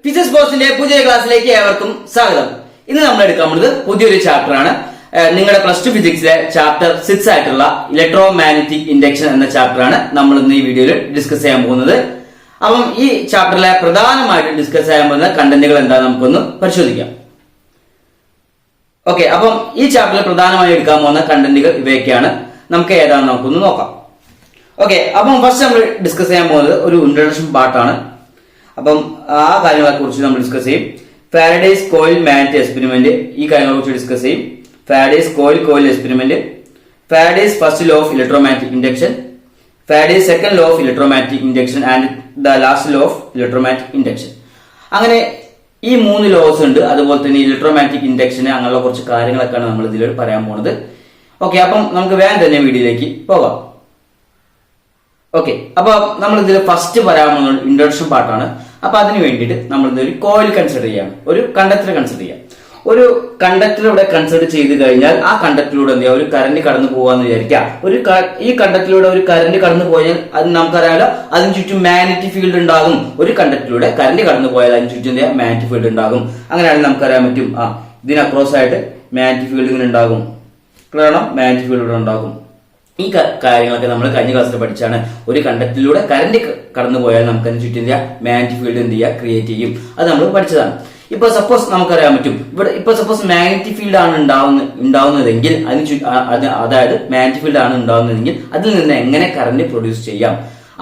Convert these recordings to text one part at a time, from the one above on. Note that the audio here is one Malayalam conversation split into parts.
ഫിസിക്സ് പോസ്റ്റിന്റെ പുതിയ ക്ലാസ്സിലേക്ക് ഏവർക്കും സ്വാഗതം. ഇന്ന് നമ്മൾ എടുക്കാൻ പോകുന്നത് പുതിയൊരു ചാപ്റ്റർ ആണ്. നിങ്ങളുടെ പ്ലസ് ടു ഫിസിക്സിലെ ചാപ്റ്റർ 6 ആയിട്ടുള്ള ഇലക്ട്രോ മാഗ്നറ്റിക് ഇൻഡക്ഷൻ എന്ന ചാപ്റ്റർ ആണ് നമ്മൾ ഇന്ന് ഈ വീഡിയോയിൽ ഡിസ്കസ് ചെയ്യാൻ പോകുന്നത്. അപ്പം ഈ ചാപ്റ്ററിലെ പ്രധാനമായിട്ട് ഡിസ്കസ് ചെയ്യാൻ പോകുന്ന കണ്ടന്റുകൾ എന്താണെന്ന് നമുക്കൊന്ന് പരിശോധിക്കാം. ഓക്കെ, അപ്പം ഈ ചാപ്റ്ററിൽ പ്രധാനമായി എടുക്കാൻ പോകുന്ന കണ്ടന്റുകൾ ഇവയൊക്കെയാണ്. നമുക്ക് ഏതാണെന്ന് നമുക്കൊന്ന് നോക്കാം. ഓക്കെ, അപ്പം ഫസ്റ്റ് നമ്മൾ ഡിസ്കസ് ചെയ്യാൻ പോകുന്നത് ഒരു ഇൻട്രൊഡക്ഷൻ പാർട്ടാണ്. അപ്പം ആ കാര്യങ്ങളെ കുറിച്ച് നമ്മൾ ഡിസ്കസ് ചെയ്യും. ഫാരഡേസ് കോയിൽ മാഗ്നറ്റ് എക്സ്പെരിമെന്റ്, ഈ കാര്യങ്ങളെ കുറിച്ച് ഡിസ്കസ് ചെയ്യും. Faraday's coil experiment, Faraday's first law of electromagnetic induction, Faraday's second law of electromagnetic induction and the last law of electromagnetic induction. അങ്ങനെ ഈ 3 ലോസ് ഉണ്ട്. അതുപോലെ തന്നെ ഇലക്ട്രോമാഗ്നറ്റിക് ഇൻഡക്ഷന് അങ്ങനെയുള്ള കുറച്ച് കാര്യങ്ങളൊക്കെയാണ് നമ്മൾ ഇതിൽ പറയാൻ പോകുന്നത്. ഓക്കെ, അപ്പം നമുക്ക് വേഗം തന്നെ വീഡിയോയിലേക്ക് പോകാം. ഓക്കെ, അപ്പൊ നമ്മൾ ഇതിൽ ഫസ്റ്റ് പറയാൻ പോകുന്ന ഇൻട്രൊഡക്ഷൻ പാർട്ടാണ്. അപ്പൊ അതിന് വേണ്ടിയിട്ട് നമ്മൾ ഒരു കോയിൽ കൺസിഡർ ചെയ്യാം, ഒരു കണ്ടക്ടർ കൺസിഡർ ചെയ്യാം. ഒരു കണ്ടക്ടർ ഇവിടെ കൺസിഡർ ചെയ്ത് കഴിഞ്ഞാൽ ആ കണ്ടക്ടറിലൂടെ എന്ത് ചെയ്യാം, ഒരു കറന്റ് കടന്നു പോകാന്ന് വിചാരിക്കാം. ഈ കണ്ടക്ടറിലൂടെ ഒരു കറന്റ് കടന്നു പോയാൽ അത് നമുക്കറിയാമല്ലോ, അതിന് ചുറ്റും മാഗ്നറ്റിക് ഫീൽഡ് ഉണ്ടാകും. ഒരു കണ്ടക്ടറിലൂടെ കറന്റ് കടന്നു പോയാൽ അതിന് ചുറ്റും എന്ത് ചെയ്യാം, മാഗ്നറ്റിക് ഫീൽഡ് ഉണ്ടാകും. അങ്ങനെയാണെങ്കിൽ നമുക്കറിയാൻ പറ്റും, ഇതിന് അക്രോസ് ആയിട്ട് മാഗ്നറ്റിക് ഫീൽഡ് ഇങ്ങനെ ഉണ്ടാകും. കാരണം മാഗ്നറ്റിക് ഫീൽഡ് ഇവിടെ ഉണ്ടാകും. ഈ കാര്യങ്ങളൊക്കെ നമ്മൾ കഴിഞ്ഞ ക്ലാസ്സിൽ പഠിച്ചാണ്. ഒരു കണ്ടക്ടറിലൂടെ കറന്റ് കടന്നു പോയാൽ നമുക്ക് അതിന് ചുറ്റും മാഗ്നറ്റിക് ഫീൽഡ് എന്ത് ചെയ്യുക, ക്രിയേറ്റ് ചെയ്യും. അത് നമ്മൾ പഠിച്ചതാണ്. ഇപ്പൊ സപ്പോസ് നമുക്കറിയാൻ പറ്റും, ഇവിടെ ഇപ്പൊ സപ്പോസ് മാഗ്നറ്റിക് ഫീൽഡ് ആണ് ഉണ്ടാവുന്നതെങ്കിൽ അതായത് മാഗ്നറ്റിക് ഫീൽഡ് ആണ് ഉണ്ടാവുന്നതെങ്കിൽ അതിൽ നിന്ന് എങ്ങനെ കറന്റ് പ്രൊഡ്യൂസ് ചെയ്യാം,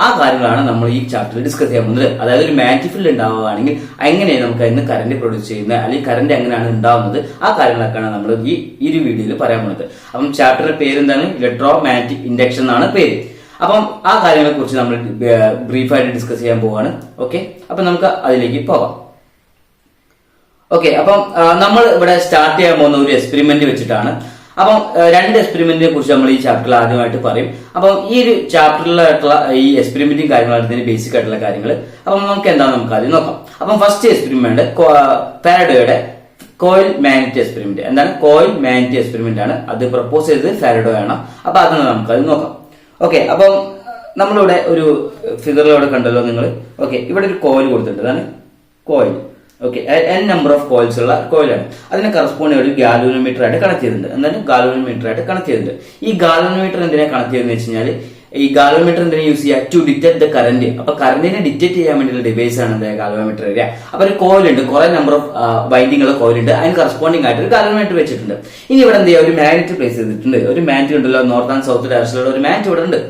ആ കാര്യങ്ങളാണ് നമ്മൾ ഈ ചാപ്റ്ററിൽ ഡിസ്കസ് ചെയ്യാൻ പോകുന്നത്. അതായത് ഒരു മാഗ്നറ്റിക് ഫീൽഡ് ഉണ്ടാവുകയാണെങ്കിൽ എങ്ങനെയാണ് നമുക്ക് അതിന് കറന്റ് പ്രൊഡ്യൂസ് ചെയ്യുന്നത്, അല്ലെങ്കിൽ കറന്റ് എങ്ങനെയാണ് ഉണ്ടാവുന്നത്, ആ കാര്യങ്ങളൊക്കെയാണ് നമ്മൾ ഈ ഒരു വീഡിയോയിൽ പറയാൻ പോകുന്നത്. അപ്പം ചാപ്റ്ററിന്റെ പേര് എന്താണ്, ഇലക്ട്രോ മാഗ്നറ്റിക് ഇൻഡക്ഷൻ എന്നാണ് പേര്. അപ്പം ആ കാര്യങ്ങളെ കുറിച്ച് നമ്മൾ ബ്രീഫായിട്ട് ഡിസ്കസ് ചെയ്യാൻ പോവാണ്. ഓക്കെ, അപ്പൊ നമുക്ക് അതിലേക്ക് പോകാം. ഓക്കെ, അപ്പം നമ്മൾ ഇവിടെ സ്റ്റാർട്ട് ചെയ്യാൻ പോകുന്ന ഒരു എക്സ്പെരിമെന്റ് വെച്ചിട്ടാണ്. അപ്പം 2 എക്സ്പെരിമെന്റിനെ കുറിച്ച് നമ്മൾ ഈ ചാപ്റ്ററിൽ ആദ്യമായിട്ട് പറയും. അപ്പം ഈ ഒരു ചാപ്റ്ററിലായിട്ടുള്ള ഈ എക്സ്പെരിമെന്റും കാര്യങ്ങളാണ് ഇതിന് ബേസിക് ആയിട്ടുള്ള കാര്യങ്ങൾ. അപ്പം നമുക്ക് എന്താണ് നമുക്ക് ആദ്യം നോക്കാം. അപ്പം ഫസ്റ്റ് എക്സ്പെരിമെന്റ് ഫാരഡേയുടെ കോയിൽ മാഗ്നറ്റ് എക്സ്പെരിമെന്റ്. എന്താണ് കോയിൽ മാഗ്നറ്റ് എക്സ്പെരിമെന്റ് ആണ്. അത് പ്രപ്പോസ് ചെയ്തത് ഫാരഡേ ആണ്. അപ്പൊ അതാണ് നമുക്ക് അത് നോക്കാം. ഓക്കെ, അപ്പം നമ്മളിവിടെ ഒരു ഫിഗറിലൂടെ കണ്ടല്ലോ നിങ്ങൾ. ഓക്കെ, ഇവിടെ ഒരു കോയിൽ കൊടുത്തിട്ടുണ്ട്, അതാണ് coil. Okay, n number of coils ഉള്ള കോയിലാണ്. അതിനെ കറസ്പോണ്ട് ഒരു ഗാലോമീറ്റർ ആയിട്ട് കണക്ട് ചെയ്തിട്ടുണ്ട്. എന്താണ് ഗാലോമീറ്റർ ആയിട്ട് കണക്ട് ചെയ്തിട്ടുണ്ട്. ഈ ഗാലോമീറ്റർ എന്തിനാ കണക്ട് ചെയ്തെന്ന് വെച്ച് കഴിഞ്ഞാൽ, ഈ ഗാലോമീറ്റർ എന്തിനാ യൂസ് ചെയ്യുക, ടു ഡിറ്റക്ട് ദ കറന്റ്. അപ്പൊ കറന്റിനെ ഡിറ്റക്ട് ചെയ്യാൻ വേണ്ടിയുള്ള ഡിവൈസ് ആണ് എന്താ ഗാലോമീറ്റർ വരിക. അപ്പൊ ഒരു കോയിലുണ്ട്, കുറെ നമ്പർ ഓഫ് വൈൻഡിങ് ഉള്ള കോയിലുണ്ട്, അതിന് കറസ്പോണ്ടിങ് ആയിട്ട് ഒരു ഗാലോമീറ്റർ വെച്ചിട്ടുണ്ട്. ഇനി ഇവിടെ എന്ത് ചെയ്യുക, ഒരു മാഗ്നറ്റ് പ്ലേസ് ചെയ്തിട്ടുണ്ട്. ഒരു മാഗ്നറ്റ് ഉണ്ടല്ലോ, നോർത്ത് ആൻഡ് സൗത്ത് ഡയറക്ഷനിലുള്ള ഒരു മാഗ്നറ്റ് ഇവിടെ ഉണ്ട്.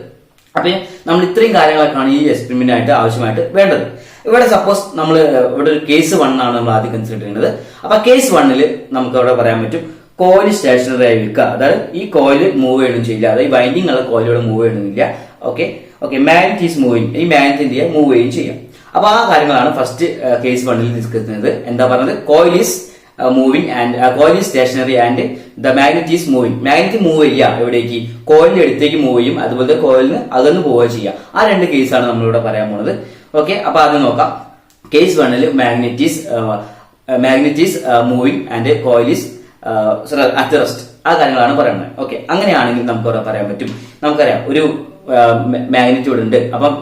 അപ്പൊ നമ്മൾ ഇത്രയും കാര്യങ്ങളൊക്കെയാണ് ഈ എക്സ്പെരിമെന്റ് ആയിട്ട് ആവശ്യമായിട്ട് വേണ്ടത്. ഇവിടെ സപ്പോസ് നമ്മൾ ഇവിടെ ഒരു കേസ് 1 ആണ് നമ്മൾ ആദ്യം കൺസിഡർ ചെയ്യുന്നത്. അപ്പൊ കേസ് 1 നമുക്ക് അവിടെ പറയാൻ പറ്റും, കോയിൽ സ്റ്റേഷനറി ആയി നിൽക്കുക. അതായത് ഈ കോയിൽ മൂവ് ചെയ്യണം ചെയ്യില്ല, അതായത് വൈൻഡിങ് ഉള്ള കോയിലൂടെ മൂവ് ചെയ്യണമെന്നില്ല. ഓക്കെ, മാഗ്നറ്റ് ഈസ് മൂവിങ്, ഈ മാഗ്നറ്റ് എന്ത് ചെയ്യുക, മൂവ് ചെയ്യുകയും ചെയ്യാം. അപ്പൊ ആ കാര്യങ്ങളാണ് ഫസ്റ്റ് കേസ് 1 ഡിസ്കസ് ചെയ്യുന്നത്. എന്താ പറഞ്ഞത്, coil is moving and coil is stationary and the magnet is moving. Magnet move ചെയ്യുക, എവിടേക്ക്, കോയിലിന്റെ അടുത്തേക്ക് മൂവ് ചെയ്യും, അതുപോലെ കോയിലിന് അകന്ന് പോവുക ചെയ്യുക. ആ 2 കേസാണ് നമ്മളിവിടെ പറയാൻ പോണത്. ഓക്കെ, അപ്പൊ അത് നോക്കാം. Case 1 magnet is moving and coil is at rest. ആ കാര്യങ്ങളാണ് പറയുന്നത്. ഓക്കെ, അങ്ങനെയാണെങ്കിൽ നമുക്ക് ഇവിടെ പറയാൻ പറ്റും, നമുക്കറിയാം ഒരു മാഗ്നറ്റ് ഇവിടെ ഉണ്ട്. അപ്പം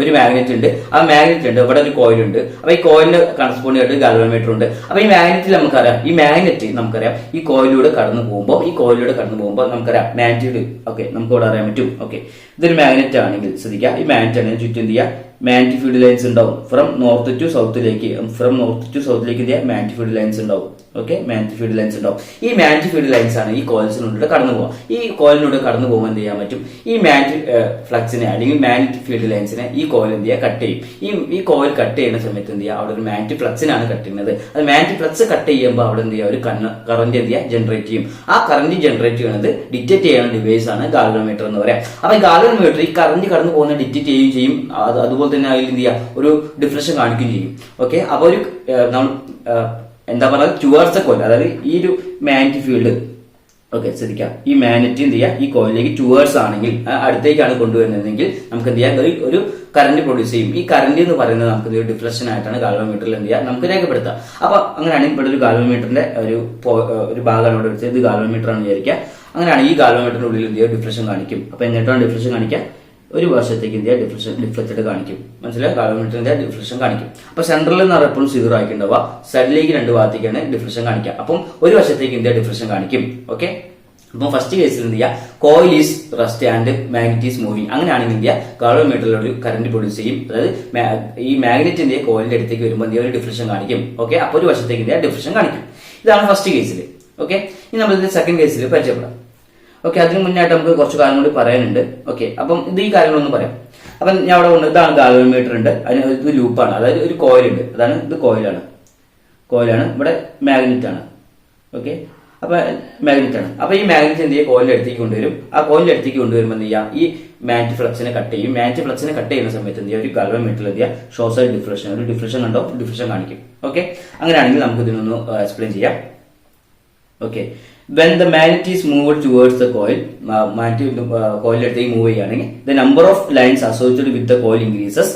ഒരു മാഗ്നറ്റ് ഉണ്ട്. ആ മാഗ്നറ്റ് ഉണ്ട്, ഇവിടെ ഒരു കോയിൽ ഉണ്ട്. അപ്പൊ ഈ കോയിലിന് കറസ്പോണ്ട് ആയിട്ട് ഗാലോമീറ്റർ ഉണ്ട്. അപ്പൊ ഈ മാഗ്നറ്റിൽ നമുക്കറിയാം, ഈ മാഗ്നറ്റ് നമുക്കറിയാം ഈ കോയിലൂടെ കടന്നു പോകുമ്പോൾ നമുക്കറിയാം മാഗ്നറ്റ്. ഓക്കെ, നമുക്ക് ഇവിടെ അറിയാൻ പറ്റും. ഓക്കെ, ഇതൊരു മാഗ്നറ്റ് ആണെങ്കിൽ ശ്രദ്ധിക്കുക, ഈ മാഗ്നറ്റ് ആണെങ്കിൽ ചുറ്റും എന്ത് ചെയ്യുക, മാഗ്നറ്റിക് ഫീൽഡ് ലൈൻസ് ഉണ്ടാവും. ഫ്രം നോർത്ത് ടു സൗത്തിലേക്ക് എന്ത് ചെയ്യുക, മാഗ്നറ്റിക് ഫീൽഡ് ലൈൻസ് ഉണ്ടാവും. ഓക്കെ, മാഗ്നറ്റിക് ഫീൽഡ് ലൈൻസ് ഉണ്ടാവും. ഈ മാഗ്നറ്റിക് ഫീൽഡ് ലൈൻസ് ആണ് ഈ കോയിൽസിനുള്ളിൽ കടന്നു പോകുക. ഈ കോയിലിലൂടെ കടന്നു പോകുമ്പോൾ എന്ത് ചെയ്യാൻ പറ്റും, ഈ മാഗ്നറ്റിക് ഫ്ലക്സിനെ അല്ലെങ്കിൽ മാഗ്നറ്റിക് ഫീൽഡ് ലൈൻസിനെ ഈ കോയിൽ എന്ത് ചെയ്യുക, കട്ട് ചെയ്യും. ഈ കോയിൽ കട്ട് ചെയ്യുന്ന സമയത്ത് എന്ത് ചെയ്യുക, അവിടെ ഒരു മാഗ്നറ്റിക് ഫ്ലക്സിനാണ് കട്ട് ചെയ്യുന്നത്. അത് മാഗ്നറ്റിക് ഫ്ലക്സ് കട്ട് ചെയ്യുമ്പോൾ അവിടെ എന്ത് ചെയ്യുക, ഒരു കറന്റ് എന്ത് ചെയ്യുക, ജനറേറ്റ് ചെയ്യും. ആ കറന്റ് ജനറേറ്റ് ചെയ്യുന്നത് ഡിറ്റക്ട് ചെയ്യുന്ന ഡിവൈസ് ആണ് ഗാലോമീറ്റർ എന്ന് പറയാം. അപ്പൊ ഈ ഗാലോമീറ്റർ ഈ കറന്റ് കടന്നു പോകുന്ന ഡിറ്റക്ട് ചെയ്യുകയും ചെയ്യും. അതുപോലെ തന്നെ അതിൽ എന്ത് ചെയ്യുക, ഒരു ഡിഫ്ലക്ഷൻ കാണിക്കുകയും ചെയ്യും. ഓക്കെ, അപ്പൊ ഒരു നമ്മൾ എന്താ പറയുക, ടുവേർഡ്സ് ദ കോയിൽ, അതായത് ഈ ഒരു മാഗ്നറ്റിക് ഫീൽഡ്. ഓക്കെ, ശ്രദ്ധിക്കാം, ഈ മാഗ്നറ്റ് എന്ത് ചെയ്യുക, ഈ കോയിലേക്ക് ടുവേർഡ്സ് ആണെങ്കിൽ, അടുത്തേക്കാണ് കൊണ്ടുവരുന്നതെങ്കിൽ നമുക്ക് എന്ത് ചെയ്യാം, ഒരു കറന്റ് പ്രൊഡ്യൂസ് ചെയ്യും. ഈ കറന്റ് എന്ന് പറയുന്നത് നമുക്ക് ഒരു ഡിഫ്ലക്ഷൻ ആയിട്ടാണ് ഗാലോമീറ്ററിൽ എന്ത് ചെയ്യുക, നമുക്ക് രേഖപ്പെടുത്താം. അപ്പൊ അങ്ങനെയാണെങ്കിൽ ഇവിടെ ഒരു ഗാലോമീറ്ററിന്റെ ഒരു ഭാഗമാണ് ഇവിടെ വെച്ചത്, ഇത് ഗാലോമീറ്റർ ആണ് വിചാരിക്കുക. അങ്ങനെയാണ് ഈ ഗാലോമീറ്ററിന്റെ ഉള്ളിൽ എന്ത് ചെയ്യുക, ഡിഫ്ലക്ഷൻ കാണിക്കും. അപ്പൊ എങ്ങോട്ടാണ് ഡിഫ്ലക്ഷൻ കാണിക്കുക, ഒരു വശത്തേക്ക് എന്ത് ചെയ്യുക ഡിഫ്ലക്റ്റഡ് കാണിക്കും. മനസ്സിലായി? ഗാൽവനോമീറ്ററിന്റെ ഡിഫ്ലക്ഷൻ കാണിക്കും. അപ്പൊ സെൻട്രലിൽ നിന്ന് എപ്പോഴും 0 ആക്കിണ്ടാവുക, സൈഡിലേക്ക് 2 ഭാഗത്തേക്കാണ് ഡിഫ്ലക്ഷൻ കാണിക്കുക. അപ്പം ഒരു വശത്തേക്ക് എന്ത് ഡിഫ്ലക്ഷൻ കാണിക്കും. ഓക്കെ, അപ്പം ഫസ്റ്റ് കേസിൽ എന്ത് ചെയ്യുക, coil is rest and magnet is moving. അങ്ങനെയാണെങ്കിൽ എന്ത് ചെയ്യുക, ഗാൽവനോമീറ്ററിൽ ഒരു കറന്റ് പ്രൊഡ്യൂസ് ചെയ്യും. അതായത് ഈ മാഗ്നറ്റിന്റെ കോയിലിന്റെ അടുത്തേക്ക് വരുമ്പോൾ എന്ത് ഒരു ഡിഫ്ലക്ഷൻ കാണിക്കും. ഓക്കെ, അപ്പോൾ ഒരു വശത്തേക്ക് എന്ത് ചെയ്യുക ഡിഫ്ലക്ഷൻ കാണിക്കും. ഇതാണ് ഫസ്റ്റ് കേസിൽ. ഓക്കെ, ഇനി നമ്മൾ സെക്കൻഡ് കേസിൽ പരിചയപ്പെടാം. ഓക്കെ, അതിന് മുന്നായിട്ട് നമുക്ക് കുറച്ച് കാര്യം കൂടി പറയാനുണ്ട്. ഓക്കെ, അപ്പം ഈ കാര്യങ്ങളൊന്നും പറയാം. അപ്പം ഞാൻ അവിടെ കൊണ്ട് ഇതാണ് ഗാൽവനോമീറ്റർ ഉണ്ട്, അതിന് ഇത് ലൂപ്പാണ്, അതായത് ഒരു കോയിലുണ്ട്, അതാണ് ഇത് കോയിലാണ്. ഇവിടെ മാഗ്നറ്റ് ആണ്. ഓക്കെ, അപ്പൊ മാഗ്നറ്റ് ആണ്. അപ്പൊ ഈ മാഗ്നറ്റ് എന്ത് ചെയ്യുക, കോയിലിന്റെ അടുത്തേക്ക് കൊണ്ടുവരും. ആ കോയിലിന്റെ അടുത്തേക്ക് കൊണ്ടുവരുമ്പോൾ എന്ത് ചെയ്യുക, ഈ മാഗ്നറ്റ് ഫ്ലക്സിനെ കട്ട് ചെയ്യും. മാഗ്നറ്റ് ഫ്ലക്സിനെ കട്ട് ചെയ്യുന്ന സമയത്ത് എന്ത് ചെയ്യുക, ഒരു ഗാൽവനോമീറ്ററിൽ എന്ത് ചെയ്യുക, ഷോർട്ട് സൈഡ് ഡിഫ്ലക്ഷൻ, ഒരു ഡിഫ്ലക്ഷൻ കണ്ടോ, ഡിഫ്ലക്ഷൻ കാണിക്കും. ഓക്കെ, അങ്ങനെയാണെങ്കിൽ നമുക്ക് ഇതിനൊന്ന് എക്സ്പ്ലെയിൻ ചെയ്യാം. Okay, when the magnet is moved towards the coil, കോയിലിന്റെ അടുത്തേക്ക് മൂവ് ചെയ്യുകയാണെങ്കിൽ the number of lines associated with the coil increases,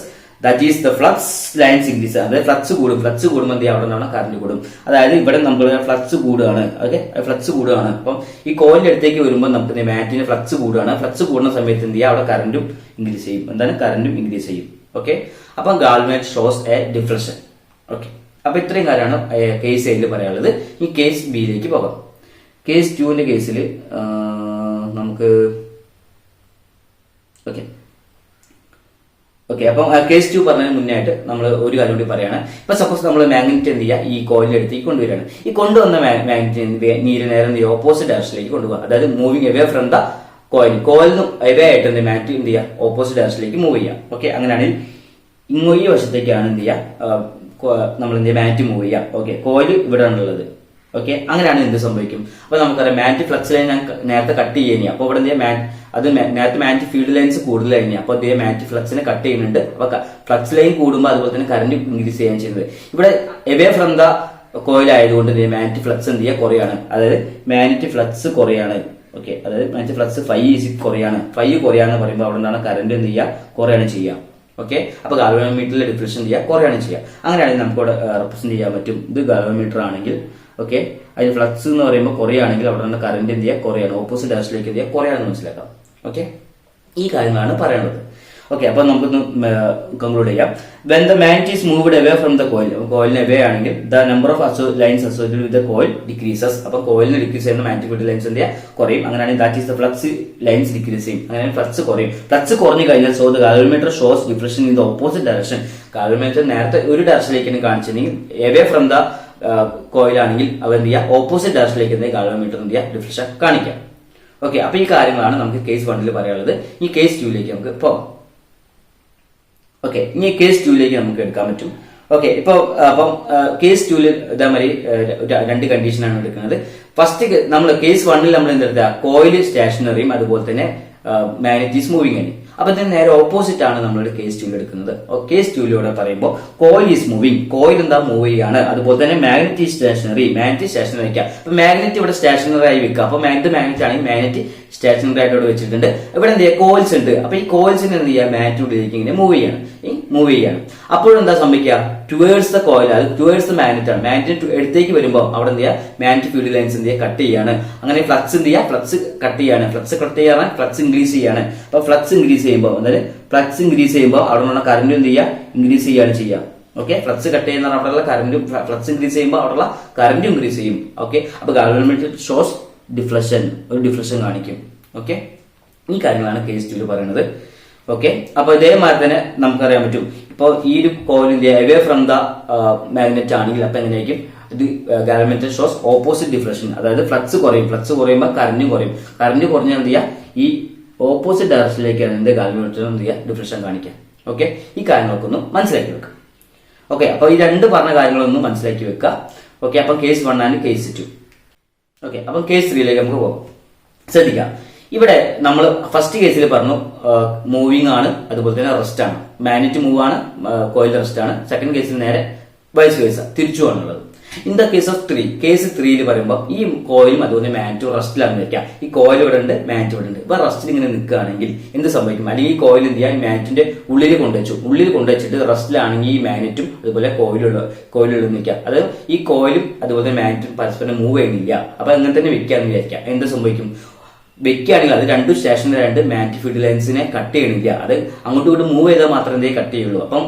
that is the flux lines increases. അതായത് ഫ്ലക്സ് കൂടുമ്പോൾ എന്ത് ചെയ്യുക, അവിടെ നിന്നാണ് കറന്റ് കൂടും. അതായത് ഇവിടെ നമ്മൾ ഫ്ലക്സ് കൂടുകയാണ്. ഓക്കെ, ഫ്ലക്സ് കൂടുകയാണ്. അപ്പം ഈ കോയിലിന്റെ അടുത്തേക്ക് വരുമ്പോൾ നമുക്ക് മാഗ്നറ്റിന് ഫ്ലക്സ് കൂടുകയാണ്. ഫ്ലക്സ് കൂടുന്ന സമയത്ത് എന്ത് ചെയ്യുക, അവിടെ കറന്റും ഇൻക്രീസ് ചെയ്യും. എന്താണ്, കറന്റും ഇൻക്രീസ് ചെയ്യും. ഓക്കെ, അപ്പം galvanometer shows A deflection. Okay, അപ്പൊ ഇത്രയും കാര്യമാണ് കേസ് എയിൽ പറയാനുള്ളത്. ഈ കേസ് ബിയിലേക്ക് പോകാം. കേസ് 2ന്റെ കേസിൽ നമുക്ക് ഓക്കെ അപ്പം കേസ് 2 പറഞ്ഞതിന് മുന്നായിട്ട് നമ്മൾ ഒരു കാര്യം കൂടി പറയാണ്. ഇപ്പൊ സപ്പോസ് നമ്മൾ മാഗ്നറ്റ് എന്ത് ചെയ്യുക, ഈ കോയിലിന്റെ അടുത്തേക്ക് കൊണ്ടുവരികയാണ്. ഈ കൊണ്ടുവന്ന മാഗ്നറ്റ് നേരെ എന്ത് ചെയ്യുക, ഓപ്പോസിറ്റ് ഡയറക്ഷനിലേക്ക് കൊണ്ടുപോകുക. അതായത് മൂവിങ് അവേ ഫ്രം ദ കോയിലിന് അവേ ആയിട്ട് മാഗ്നറ്റ് എന്ത് ചെയ്യുക, ഓപ്പോസിറ്റ് ഡയറക്ഷനിലേക്ക് മൂവ് ചെയ്യുക. ഓക്കെ, അങ്ങനെയാണെങ്കിൽ ഈ വശത്തേക്കാണ് എന്ത് ചെയ്യുക, നമ്മൾ എന്ത് ചെയ്യുക, മാഗ്നറ്റ് മൂവ് ചെയ്യുക. ഓക്കെ, കോയിൽ ഇവിടെ ആണുള്ളത്. ഓക്കെ, അങ്ങനെയാണ് എന്ത് സംഭവിക്കും. അപ്പൊ നമുക്കറിയാം മാഗ്നറ്റ് ഫ്ലക്സ് ലൈൻ ഞാൻ നേരത്തെ കട്ട് ചെയ്യുക. അപ്പൊ ഇവിടെ അത് നേരത്തെ മാഗ്നറ്റ് ഫീൽഡ് ലൈൻസ് കൂടുതലായിരുന്നു. അപ്പൊ അതേ മാഗ്നറ്റ് ഫ്ലക്സിനെ കട്ട് ചെയ്യുന്നുണ്ട്. അപ്പൊ ഫ്ലക്സ് ലൈൻ കൂടുമ്പോൾ അതുപോലെ തന്നെ കറന്റ് ഇൻക്രീസ് ചെയ്യാൻ ചെയ്യുന്നത്. ഇവിടെ എവേ ഫ്രം ദ കോയിൽ ആയതുകൊണ്ട് മാഗ്നറ്റ് ഫ്ലക്സ് എന്ത് ചെയ്യുക, കുറയാണ്. അതായത് മാഗ്നറ്റ് ഫ്ലക്സ് കുറയാണ്. ഓക്കെ, അതായത് മാഗ്നറ്റ് ഫ്ലക്സ് കുറയാണ്. കുറയാന്ന് പറയുമ്പോൾ അവിടെ നിന്നാണ് കറന്റ് എന്ത് ചെയ്യുക, കുറയാണ് ചെയ്യുക. ഓക്കെ, അപ്പൊ ഗാൽവനോമീറ്ററിലെ ഡിഫ്ലക്ഷൻ ചെയ്യുക, കുറയാണ് ചെയ്യുക. അങ്ങനെയാണെങ്കിൽ നമുക്ക് ഇവിടെ റെപ്രസെന്റ് ചെയ്യാൻ പറ്റും. ഇത് ഗാൽവനോമീറ്റർ ആണെങ്കിൽ ഓക്കെ, അതിന് ഫ്ലക്സ് എന്ന് പറയുമ്പോൾ കുറയാണെങ്കിൽ അവിടെ നിന്ന് കറന്റ് എന്ത് ചെയ്യുക, കുറയാണ്. ഓപ്പോസിറ്റ് ഡയറക്ഷനിലേക്ക് എന്ത് ചെയ്യുക, കുറയാണെന്ന് മനസ്സിലാക്കാം. ഓക്കെ, ഈ കാര്യങ്ങളാണ് പറയുന്നത്. ഓക്കെ, അപ്പൊ നമുക്കൊന്ന് കൺക്ലൂഡ് ചെയ്യാം. When the magnet is moved away from the coil, കോയിലിന് അവേ ആണെങ്കിൽ the number of lines associated with the coil decreases. അപ്പൊ കോയിലിന് ഡിക്രീസ് ചെയ്യുന്ന മാഗ്നറ്റിക് ഫീൽഡ് ലൈൻസ് എന്ത് ചെയ്യുക, കുറയും. അങ്ങനെയാണെങ്കിൽ that is the flux lines decrease ചെയ്യും. അങ്ങനെ ഫ്ലക്സ് കുറയും. ഫ്ലക്സ് കുറഞ്ഞു കഴിഞ്ഞാൽ so the galvanometer shows deflection in the opposite direction. Galvanometer നേരത്തെ ഒരു ഡയറക്ഷനിലേക്ക് കാണിച്ചിട്ടുണ്ടെങ്കിൽ എവേ ഫ്രം ദ കോയിലാണെങ്കിൽ അവ എന്ത് ചെയ്യുക, ഓപ്പോസിറ്റ് ഡയറക്ഷനിലേക്ക് എന്ത് ഗാൽവനോമീറ്റർ എന്ത് ചെയ്യുക, ഡിഫ്ലക്ഷൻ കാണിക്കാം. ഓക്കെ, അപ്പൊ ഈ കാര്യങ്ങളാണ് നമുക്ക് കേസ് 1 പറയാനുള്ളത്. ഈ കേസ് 2 നമുക്ക് പോകാം. ഓക്കെ, ഇനി കേസ് 2 നമുക്ക് എടുക്കാൻ പറ്റും. ഓക്കെ, അപ്പം കേസ് 2 ഇതേമാതിരി 2 കണ്ടീഷനാണ് എടുക്കുന്നത്. ഫസ്റ്റ് നമ്മൾ കേസ് 1 നമ്മൾ എന്തെടുക്കുക, കോയിൽ സ്റ്റേഷനറിയും അതുപോലെ തന്നെ മാഗ്നറ്റ് ഈസ് മൂവിങ് ആണ്. അപ്പൊ ഇതിന് നേരെ ഓപ്പോസിറ്റ് ആണ് നമ്മളുടെ കേസ് 2 എടുക്കുന്നത്. കേസ് 2 പറയുമ്പോൾ കോയിൽ ഈസ് മൂവിങ്, കോയിൽ എന്താ മൂവ് ചെയ്യാണ്. അതുപോലെ തന്നെ magnet is stationary, magnet stationary വയ്ക്കുക. അപ്പൊ മാഗ്നറ്റ് ഇവിടെ സ്റ്റേഷനറി ആയി വെക്കുക. അപ്പൊ മാഗ്നറ്റ് ആണെങ്കിൽ മാഗ്നറ്റ് സ്റ്റേഷനറി ആയിട്ട് ഇവിടെ വെച്ചിട്ടുണ്ട്. ഇവിടെ എന്ത് ചെയ്യുക, കോയിൽസ് ഉണ്ട്. അപ്പൊ ഈ കോയിൽസിന് എന്ത് ചെയ്യുക, മാഗ്നറ്റ് ഉള്ളിലേക്ക് ഇങ്ങനെ മൂവ് ചെയ്യാണ്. അപ്പോഴെന്താ സംഭവിക്കുക, ടുവേഴ്സ് ദ കോയിൽ, അത് ടുവേഴ്സ് ദ മാഗ്നറ്റ് ആണ്. മാഗ്നറ്റ് എടുത്തേക്ക് വരുമ്പോൾ അവിടെ എന്ത് ചെയ്യുക, മാഗ്നറ്റ് ഫീൽഡ് ലൈൻസ് എന്ത് ചെയ്യുക, കട്ട് ചെയ്യാണ്. അങ്ങനെ ഫ്ലക്സ് എന്ത് ചെയ്യുക, ഫ്ലക്സ് കട്ട് ചെയ്യാണ്. ഫ്ലക്സ് കട്ട് ചെയ്യാൻ ഫ്ലക്സ് ഇൻക്രീസ് ചെയ്യാണ്. അപ്പൊ ഫ്ലക്സ് ഇൻക്രീസ് ചെയ്യുമ്പോൾ അവിടെ നിന്നുള്ള കറന്റ് എന്ത് ചെയ്യുക, ഇൻക്രീസ് ചെയ്യാണ് ചെയ്യുക. ഓക്കെ, ഫ്ലക്സ് കട്ട് ചെയ്യുന്ന അവിടെയുള്ള കറന്റും ഫ്ലക്സ് ഇൻക്രീസ് ചെയ്യുമ്പോൾ അവിടെയുള്ള കറന്റും ഇൻക്രീസ് ചെയ്യും. ഓക്കെ, അപ്പൊ ഗാൽവനോമീറ്റർ ഷോസ് ഡിഫ്ലക്ഷൻ, ഒരു ഡിഫ്ലക്ഷൻ കാണിക്കും. ഓക്കെ, ഈ കാര്യങ്ങളാണ് കേസ് 2 പറയുന്നത്. ഓക്കെ, അപ്പൊ ഇതേമാതിരി തന്നെ നമുക്കറിയാൻ പറ്റും. ഇപ്പോൾ ഈ ഒരു കോയിലിന്റെ അവേ ഫ്രം ദ മാഗ്നറ്റ് ആണെങ്കിൽ അപ്പൊ എങ്ങനെയായിരിക്കും, ഇത് ഗാൽവനോമീറ്റർ ഷോസ് ഓപ്പോസിറ്റ് ഡിഫ്ലക്ഷൻ. അതായത് ഫ്ലക്സ് കുറയുമ്പോൾ കറന്റ് കുറഞ്ഞാൽ എന്ത് ചെയ്യുക, ഈ ഓപ്പോസിറ്റ് ഡയറക്ഷനിലേക്കാണ് എന്റെ ഗാൽവനോമീറ്റർ എന്ത് ചെയ്യുക, ഡിഫ്ലക്ഷൻ കാണിക്കുക. ഓക്കെ, ഈ കാര്യങ്ങളൊക്കെ മനസ്സിലാക്കി വെക്കുക. ഓക്കെ, അപ്പൊ ഈ 2 പറഞ്ഞ കാര്യങ്ങളൊന്നും മനസ്സിലാക്കി വെക്കുക. ഓക്കെ, അപ്പൊ കേസ് 1 ആണ് കേസ് 2. ഓക്കെ, അപ്പം കേസ് 3 നമുക്ക് പോകാം. ശ്രദ്ധിക്കാം, ഇവിടെ നമ്മൾ ഫസ്റ്റ് കേസിൽ പറഞ്ഞു മൂവിങ് ആണ്, അതുപോലെ തന്നെ റെസ്റ്റ് ആണ്. മാഗ്നറ്റ് മൂവ് ആണ്, കോയിൽ റെസ്റ്റ് ആണ്. സെക്കൻഡ് കേസിൽ നേരെ വൈസ് വേഴ്സ, തിരിച്ചുവാണുള്ളത്. In the case of 3, case 3 പറയുമ്പോൾ ഈ കോയിലും അതുപോലെ മാഗ്നറ്റും റെസ്റ്റിലാണ് വെക്കുക. ഈ കോയിൽ ഇവിടെ ഉണ്ട്, മാഗ്നറ്റ് ഇവിടെ ഉണ്ട്. ഇപ്പൊ റെസ്റ്റിൽ ഇങ്ങനെ നിൽക്കുകയാണെങ്കിൽ എന്ത് സംഭവിക്കും, അല്ലെങ്കിൽ ഈ കോയിൽ എന്ത് ചെയ്യാം, ഈ മാഗ്നറ്റിന്റെ ഉള്ളിൽ കൊണ്ടുവച്ചിട്ട് റെസ്റ്റിലാണെങ്കിൽ ഈ മാഗ്നറ്റും അതുപോലെ കോയിലുള്ള നിൽക്കുക. അത് ഈ കോയിലും അതുപോലെ മാഗ്നറ്റും പരസ്പരം മൂവ് ചെയ്യുന്നില്ല. അപ്പൊ അങ്ങനെ തന്നെ വെക്കാന്ന് വിചാരിക്കാം. എന്ത് സംഭവിക്കും, വെക്കുകയാണെങ്കിൽ അത് രണ്ടു സ്റ്റേഷനിലെ രണ്ട് മാഗ്നറ്റിക് ഫീൽഡ് ലൈൻസിനെ കട്ട് ചെയ്യണില്ല. അത് അങ്ങോട്ടും ഇങ്ങോട്ടും മൂവ് ചെയ്താൽ മാത്രമേ എന്തേ കട്ട് ചെയ്യുള്ളൂ. അപ്പം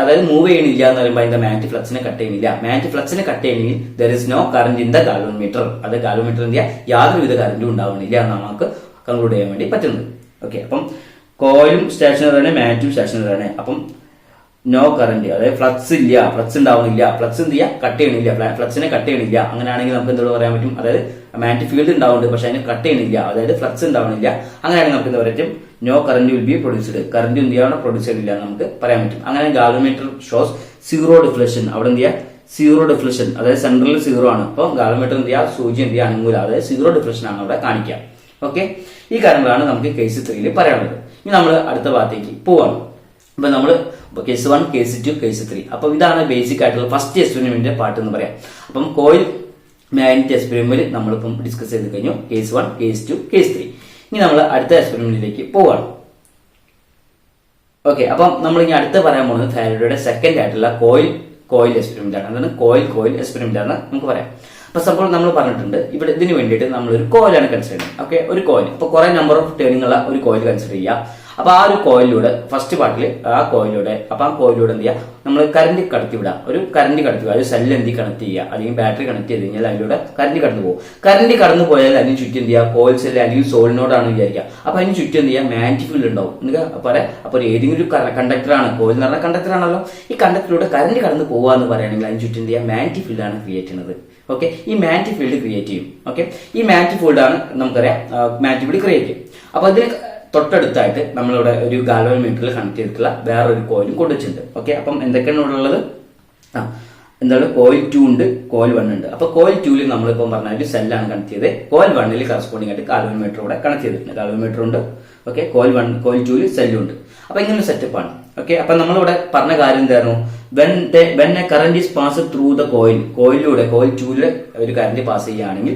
അതായത് മൂവ് ചെയ്യണില്ല എന്ന് പറയുമ്പോൾ അതിന്റെ മാഗ്നറ്റിക് ഫ്ലക്സിനെ കട്ട് ചെയ്യുന്നില്ല. മാഗ്നറ്റിക് ഫ്ലക്സിനെ കട്ട് ചെയ്യണമെങ്കിൽ there is no current in the galvanometer. അത് ഗാൽവനോമീറ്റർ എന്ത് ചെയ്യുക, യാതൊരുവിധ കറന്റും ഉണ്ടാവണില്ല എന്നാണ് നമുക്ക് കൺക്ലൂഡ് ചെയ്യാൻ വേണ്ടി പറ്റുന്നത്. ഓക്കെ, അപ്പം കോയിലും സ്റ്റേഷനറിയാണ്, മാഗ്നറ്റും സ്റ്റേഷനറിയാണ്. അപ്പം നോ കറന്റ്, അതായത് ഫ്ലക്സ് ഇല്ല, ഫ്ലക്സ് ഉണ്ടാവുന്നില്ല, ഫ്ലക്സ് എന്ത് ചെയ്യുക, കട്ട് ചെയ്യണില്ല, ഫ്ലക്സിനെ കട്ട് ചെയ്യണില്ല. അങ്ങനെയാണെങ്കിൽ നമുക്ക് എന്തുകൊണ്ട് പറയാൻ പറ്റും, അതായത് മാഗ്നറ്റിക് ഫീൽഡ് ഉണ്ടാവുന്നുണ്ട് പക്ഷെ അതിനെ കട്ട് ചെയ്യണില്ല, അതായത് ഫ്ലക്സ് ഉണ്ടാവണില്ല. അങ്ങനെയാണെങ്കിൽ നമുക്ക് എന്താ പറ്റും, no current will be produced, current എന്ത് ചെയ്യാൻ പ്രൊഡ്യൂസ് ചെയ്യില്ല നമുക്ക് പറയാൻ പറ്റും. അങ്ങനെ ഗാൽവനോമീറ്റർ ഷോസ് സീറോ ഡിഫ്ലക്ഷൻ. അവിടെ എന്ത് ചെയ്യുക, സീറോ ഡിഫ്ലക്ഷൻ, അതായത് സെൻട്രലിൽ സീറോ ആണ്. അപ്പോൾ ഗാൽവനോമീറ്റർ എന്ത് ചെയ്യുക, സൂചി എന്ത് ചെയ്യുക, അനങ്ങൂല, അതായത് സീറോ ഡിഫ്ലക്ഷൻ ആണ് അവിടെ കാണിക്കുക. ഓക്കെ, ഈ കാര്യങ്ങളാണ് നമുക്ക് കേസ് 3 പറയാനുള്ളത്. ഇനി നമ്മൾ അടുത്ത ഭാഗത്തേക്ക് പോവാണ്. അപ്പൊ നമ്മൾ കേസ് 1, കേസ് 2, കേസ് 3. അപ്പൊ ഇതാണ് ബേസിക് ആയിട്ടുള്ള ഫസ്റ്റ് എക്സ്പെരിമെന്റിന്റെ പാർട്ട് എന്ന് പറയാം. അപ്പം കോയിൽ മാഗ്നറ്റ് എക്സ്പെരിമെന്റ് നമ്മളിപ്പം ഡിസ്കസ് ചെയ്ത് കഴിഞ്ഞു. Case 1, case 2, case 3. ഇനി നമ്മൾ അടുത്ത എക്സ്പെരിമെന്റിലേക്ക് പോവാണ്. ഓക്കെ, അപ്പം നമ്മൾ ഇനി അടുത്ത് പറയാൻ പോകുന്നത് ഫാരഡയുടെ സെക്കൻഡ് ആയിട്ടുള്ള കോയിൽ എക്സ്പെരിമെന്റ് ആണ്. അതാണ് കോയിൽ എക്സ്പെരിമെന്റ് ആണ് നമുക്ക് പറയാം. അപ്പൊ സപ്പോസ് നമ്മൾ പറഞ്ഞിട്ടുണ്ട് ഇവിടെ ഇതിന് വേണ്ടിയിട്ട് നമ്മൾ ഒരു കോയിലാണ് കൺസിഡർ ചെയ്യുന്നത്. ഓക്കെ, ഒരു കോയിൽ, അപ്പൊ കുറെ നമ്പർ ഓഫ് ടേണിംഗ് ഉള്ള ഒരു കോയിൽ കൺസിഡർ ചെയ്യുക. അപ്പൊ ആ ഒരു കോയിലൂടെ ഫസ്റ്റ് പാർട്ടിൽ ആ കോയിലൂടെ എന്ത് ചെയ്യുക, നമ്മൾ കറന്റ് കടത്തി വിടാം. ഒരു കറന്റ് കടത്തി വിടുക, ഒരു സെല്ല് എന്ത് കണക്ട് ചെയ്യുക, അല്ലെങ്കിൽ ബാറ്ററി കണക്ട് ചെയ്ത് കഴിഞ്ഞാൽ അതിലൂടെ കറന്റ് കടന്നു പോകും. കറന്റ് കടന്നു പോയാൽ അതിന് ചുറ്റും എന്ത് ചെയ്യുക, കോയിൽ സെല്ല് അല്ലെങ്കിൽ സോളിനോടാണ് വിചാരിക്കുക. അപ്പൊ അതിന് ചുറ്റും എന്ത് ചെയ്യുക, മാഗ്നറ്റിക് ഫീൽഡ് ഉണ്ടാവും. അപ്പൊ ഏതെങ്കിലും ഒരു കണ്ടക്ടറാണ്, കോയിൽ എന്ന് പറഞ്ഞാൽ കണ്ടക്ടർ ആണല്ലോ. ഈ കണ്ടക്ടറിലൂടെ കറന്റ് കടന്നു പോകുക എന്ന് പറയുകയാണെങ്കിൽ അതിന് ചുറ്റും എന്ത് ചെയ്യുക, മാഗ്നറ്റിക് ഫീൽഡ് ആണ് ക്രിയേറ്റ് ചെയ്യുന്നത്. ഓക്കെ, ഈ മാഗ്നറ്റിക് ഫീൽഡ് ക്രിയേറ്റ് ചെയ്യും. ഓക്കെ, ഈ മാഗ്നറ്റിക് ഫീൽഡ് ആണ് നമുക്കറിയാം മാഗ്നറ്റിക് ഫീൽഡ് ക്രിയേറ്റ് ചെയ്യും. അപ്പൊ അതിന് തൊട്ടടുത്തായിട്ട് നമ്മളിവിടെ ഒരു ഗാൽവനോമീറ്ററിൽ കണക്ട് ചെയ്തിട്ടുള്ള വേറൊരു കോയിലും കൊണ്ടുവച്ചിട്ടുണ്ട്. ഓക്കെ, അപ്പം എന്തൊക്കെയാണ് ഇവിടെ ഉള്ളത്, എന്താണ്, കോയിൽ 2 ഉണ്ട്, കോയിൽ 1 ഉണ്ട്. അപ്പൊ കോയിൽ 2 നമ്മളിപ്പം പറഞ്ഞ ഒരു സെല്ലാണ് കണക്ട് ചെയ്ത്, കോയിൽ 1 കറസ്പോണ്ടിങ് ആയിട്ട് ഗാൽവനോമീറ്റർ ഇവിടെ കണക്ട് ചെയ്തിട്ടുണ്ട്. ഗാൽവനോമീറ്റർ ഉണ്ട്. ഓക്കെ, കോയിൽ 2 സെല്ലും ഉണ്ട്. അപ്പൊ ഇങ്ങനെ സെറ്റപ്പ് ആണ്. ഓക്കെ, അപ്പൊ നമ്മളിവിടെ പറഞ്ഞ കാര്യം എന്തായിരുന്നു, when a current is passed through the coil, coil 2 ഒരു കറന്റ് പാസ് ചെയ്യുകയാണെങ്കിൽ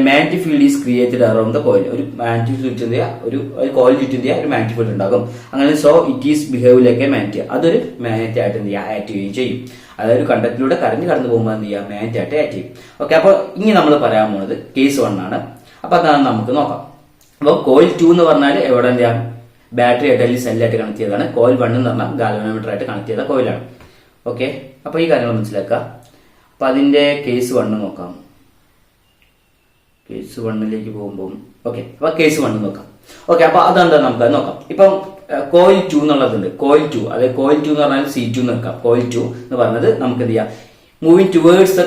magnetic field is created around the coil. ഒരു മാഗ്നറ്റിക് ഫീൽഡ് ഒരു കോയിൽ ചുറ്റും ഒരു മാഗ്നറ്റിക് ഫീൽഡ് ഉണ്ടാകും. അങ്ങനെ so it is behave like A magnet, അതൊരു മാഗ്നറ്റ് ആയിട്ട് എന്ത് ചെയ്യുക, ആക്ട് ചെയ്യുകയും ചെയ്യും. അതായത് ഒരു കണ്ടക്ടറിലൂടെ കറന്റ് കടന്നു പോകുമ്പോൾ എന്ത് ചെയ്യുക, മാഗ്നറ്റ് ആയിട്ട് ആക്ട് ചെയ്യും. ഓക്കെ, അപ്പൊ ഇനി നമ്മൾ പറയാൻ പോകുന്നത് കേസ് 1 ആണ്. അപ്പൊ അതാണ് നമുക്ക് നോക്കാം. അപ്പോൾ കോയിൽ 2 എന്ന് പറഞ്ഞാൽ എവിടെ എന്ത് ചെയ്യാം, ബാറ്ററി ആയിട്ട് അല്ലെങ്കിൽ സെല്ലായിട്ട് കണക്ട് ചെയ്തതാണ്. കോയിൽ 1 എന്ന് പറഞ്ഞാൽ ഗാൽവനോമീറ്റർ ആയിട്ട് കണക്ട് ചെയ്ത കോയിലാണ്. ഓക്കെ, അപ്പൊ ഈ കാര്യങ്ങൾ മനസ്സിലാക്കുക. അപ്പൊ അതിന്റെ കേസ് 1 നോക്കാം. കേസ് 1ലേക്ക് പോകുമ്പോൾ ഓക്കെ, അപ്പൊ കേസ് 1 നോക്കാം. ഓക്കെ, അപ്പൊ അതെന്താ നമുക്ക് നോക്കാം. ഇപ്പം കോയിൽ 2 എന്നുള്ളതുണ്ട്. കോയിൽ 2, അതായത് കോയിൽ 2 എന്ന് പറഞ്ഞാൽ C2 എന്ന് വെക്കാം. കോയിൽ 2 എന്ന് പറഞ്ഞത് നമുക്ക് എന്ത് ചെയ്യാം, moving towards the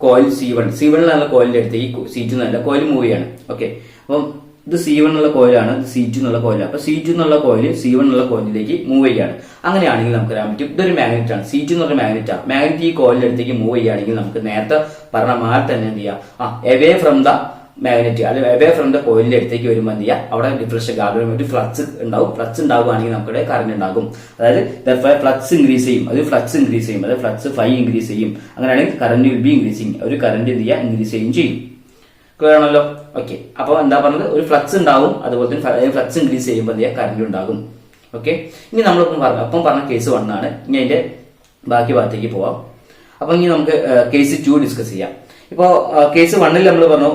coil C1 എന്നുള്ള കോയിലിന്റെ അടുത്തേക്ക് C2 എന്നല്ല കോയിൽ മൂവ് ചെയ്യാണ്. ഓക്കെ, അപ്പം ഇത് C1 എന്നുള്ള കോയിലാണ്, C2 എന്നുള്ള കോയിലാണ്. അപ്പൊ C2 എന്നുള്ള കോയിൽ C1 എന്നുള്ള കോയിലിലേക്ക് മൂവ് ചെയ്യാണ്. അങ്ങനെയാണെങ്കിൽ നമുക്ക് അറിയാൻ പറ്റും ഇതൊരു മാഗ്നറ്റ് ആണ്. C2 എന്ന് പറഞ്ഞ മാഗ്നറ്റാണ്. മാഗ്നറ്റ് ഈ കോയിലിന്റെ അടുത്തേക്ക് മൂവ് ചെയ്യുകയാണെങ്കിൽ നമുക്ക് നേരത്തെ പറഞ്ഞ മാറി തന്നെ എന്ത് ചെയ്യാം, എവേ ഫ്രം ദ മാഗ്നറ്റ് അല്ലെങ്കിൽ എവേ ഫ്രം ദ കോയിലിന്റെ അടുത്തേക്ക് വരുമ്പോൾ എന്ത് ചെയ്യുക, അവിടെ ഡിഫ്ലക്ഷൻ ഗാൽവനോമീറ്റർ ഫ്ലക്സ് ഉണ്ടാവും. ഫ്ലക്സ് ഉണ്ടാവുകയാണെങ്കിൽ നമുക്ക് കറന്റ് ഉണ്ടാകും. അതായത് ഫ്ലക്സ് ഇൻക്രീസ് ചെയ്യും, അതായത് ഫ്ലക്സ് ഫൈ ഇൻക്രീസ് ചെയ്യും. അങ്ങനെയാണെങ്കിൽ കറന്റ് വിൽ ബി ഇൻക്രീസിങ്, ഒരു കറന്റ് എന്ത് ചെയ്യുക, ഇൻക്രീസ് ചെയ്യുകയും ചെയ്യും. ക്ലിയർ ആണല്ലോ. ഓക്കെ, അപ്പൊ എന്താ പറഞ്ഞത്, ഒരു ഫ്ലക്സ് ഉണ്ടാവും, അതുപോലെ തന്നെ ഫ്ലക്സ് ഇൻക്രീസ് ചെയ്യുമ്പോൾ എന്ത് ചെയ്യുക, കറന്റ് ഉണ്ടാകും. ഓക്കെ, ഇനി നമ്മളിപ്പം പറഞ്ഞ കേസ് 1 ആണ്. ഇനി അതിന്റെ ബാക്കി ഭാഗത്തേക്ക് പോവാം. അപ്പൊ ഇനി നമുക്ക് കേസ് 2 ഡിസ്കസ് ചെയ്യാം. ഇപ്പോ കേസ് 1 നമ്മൾ പറഞ്ഞു,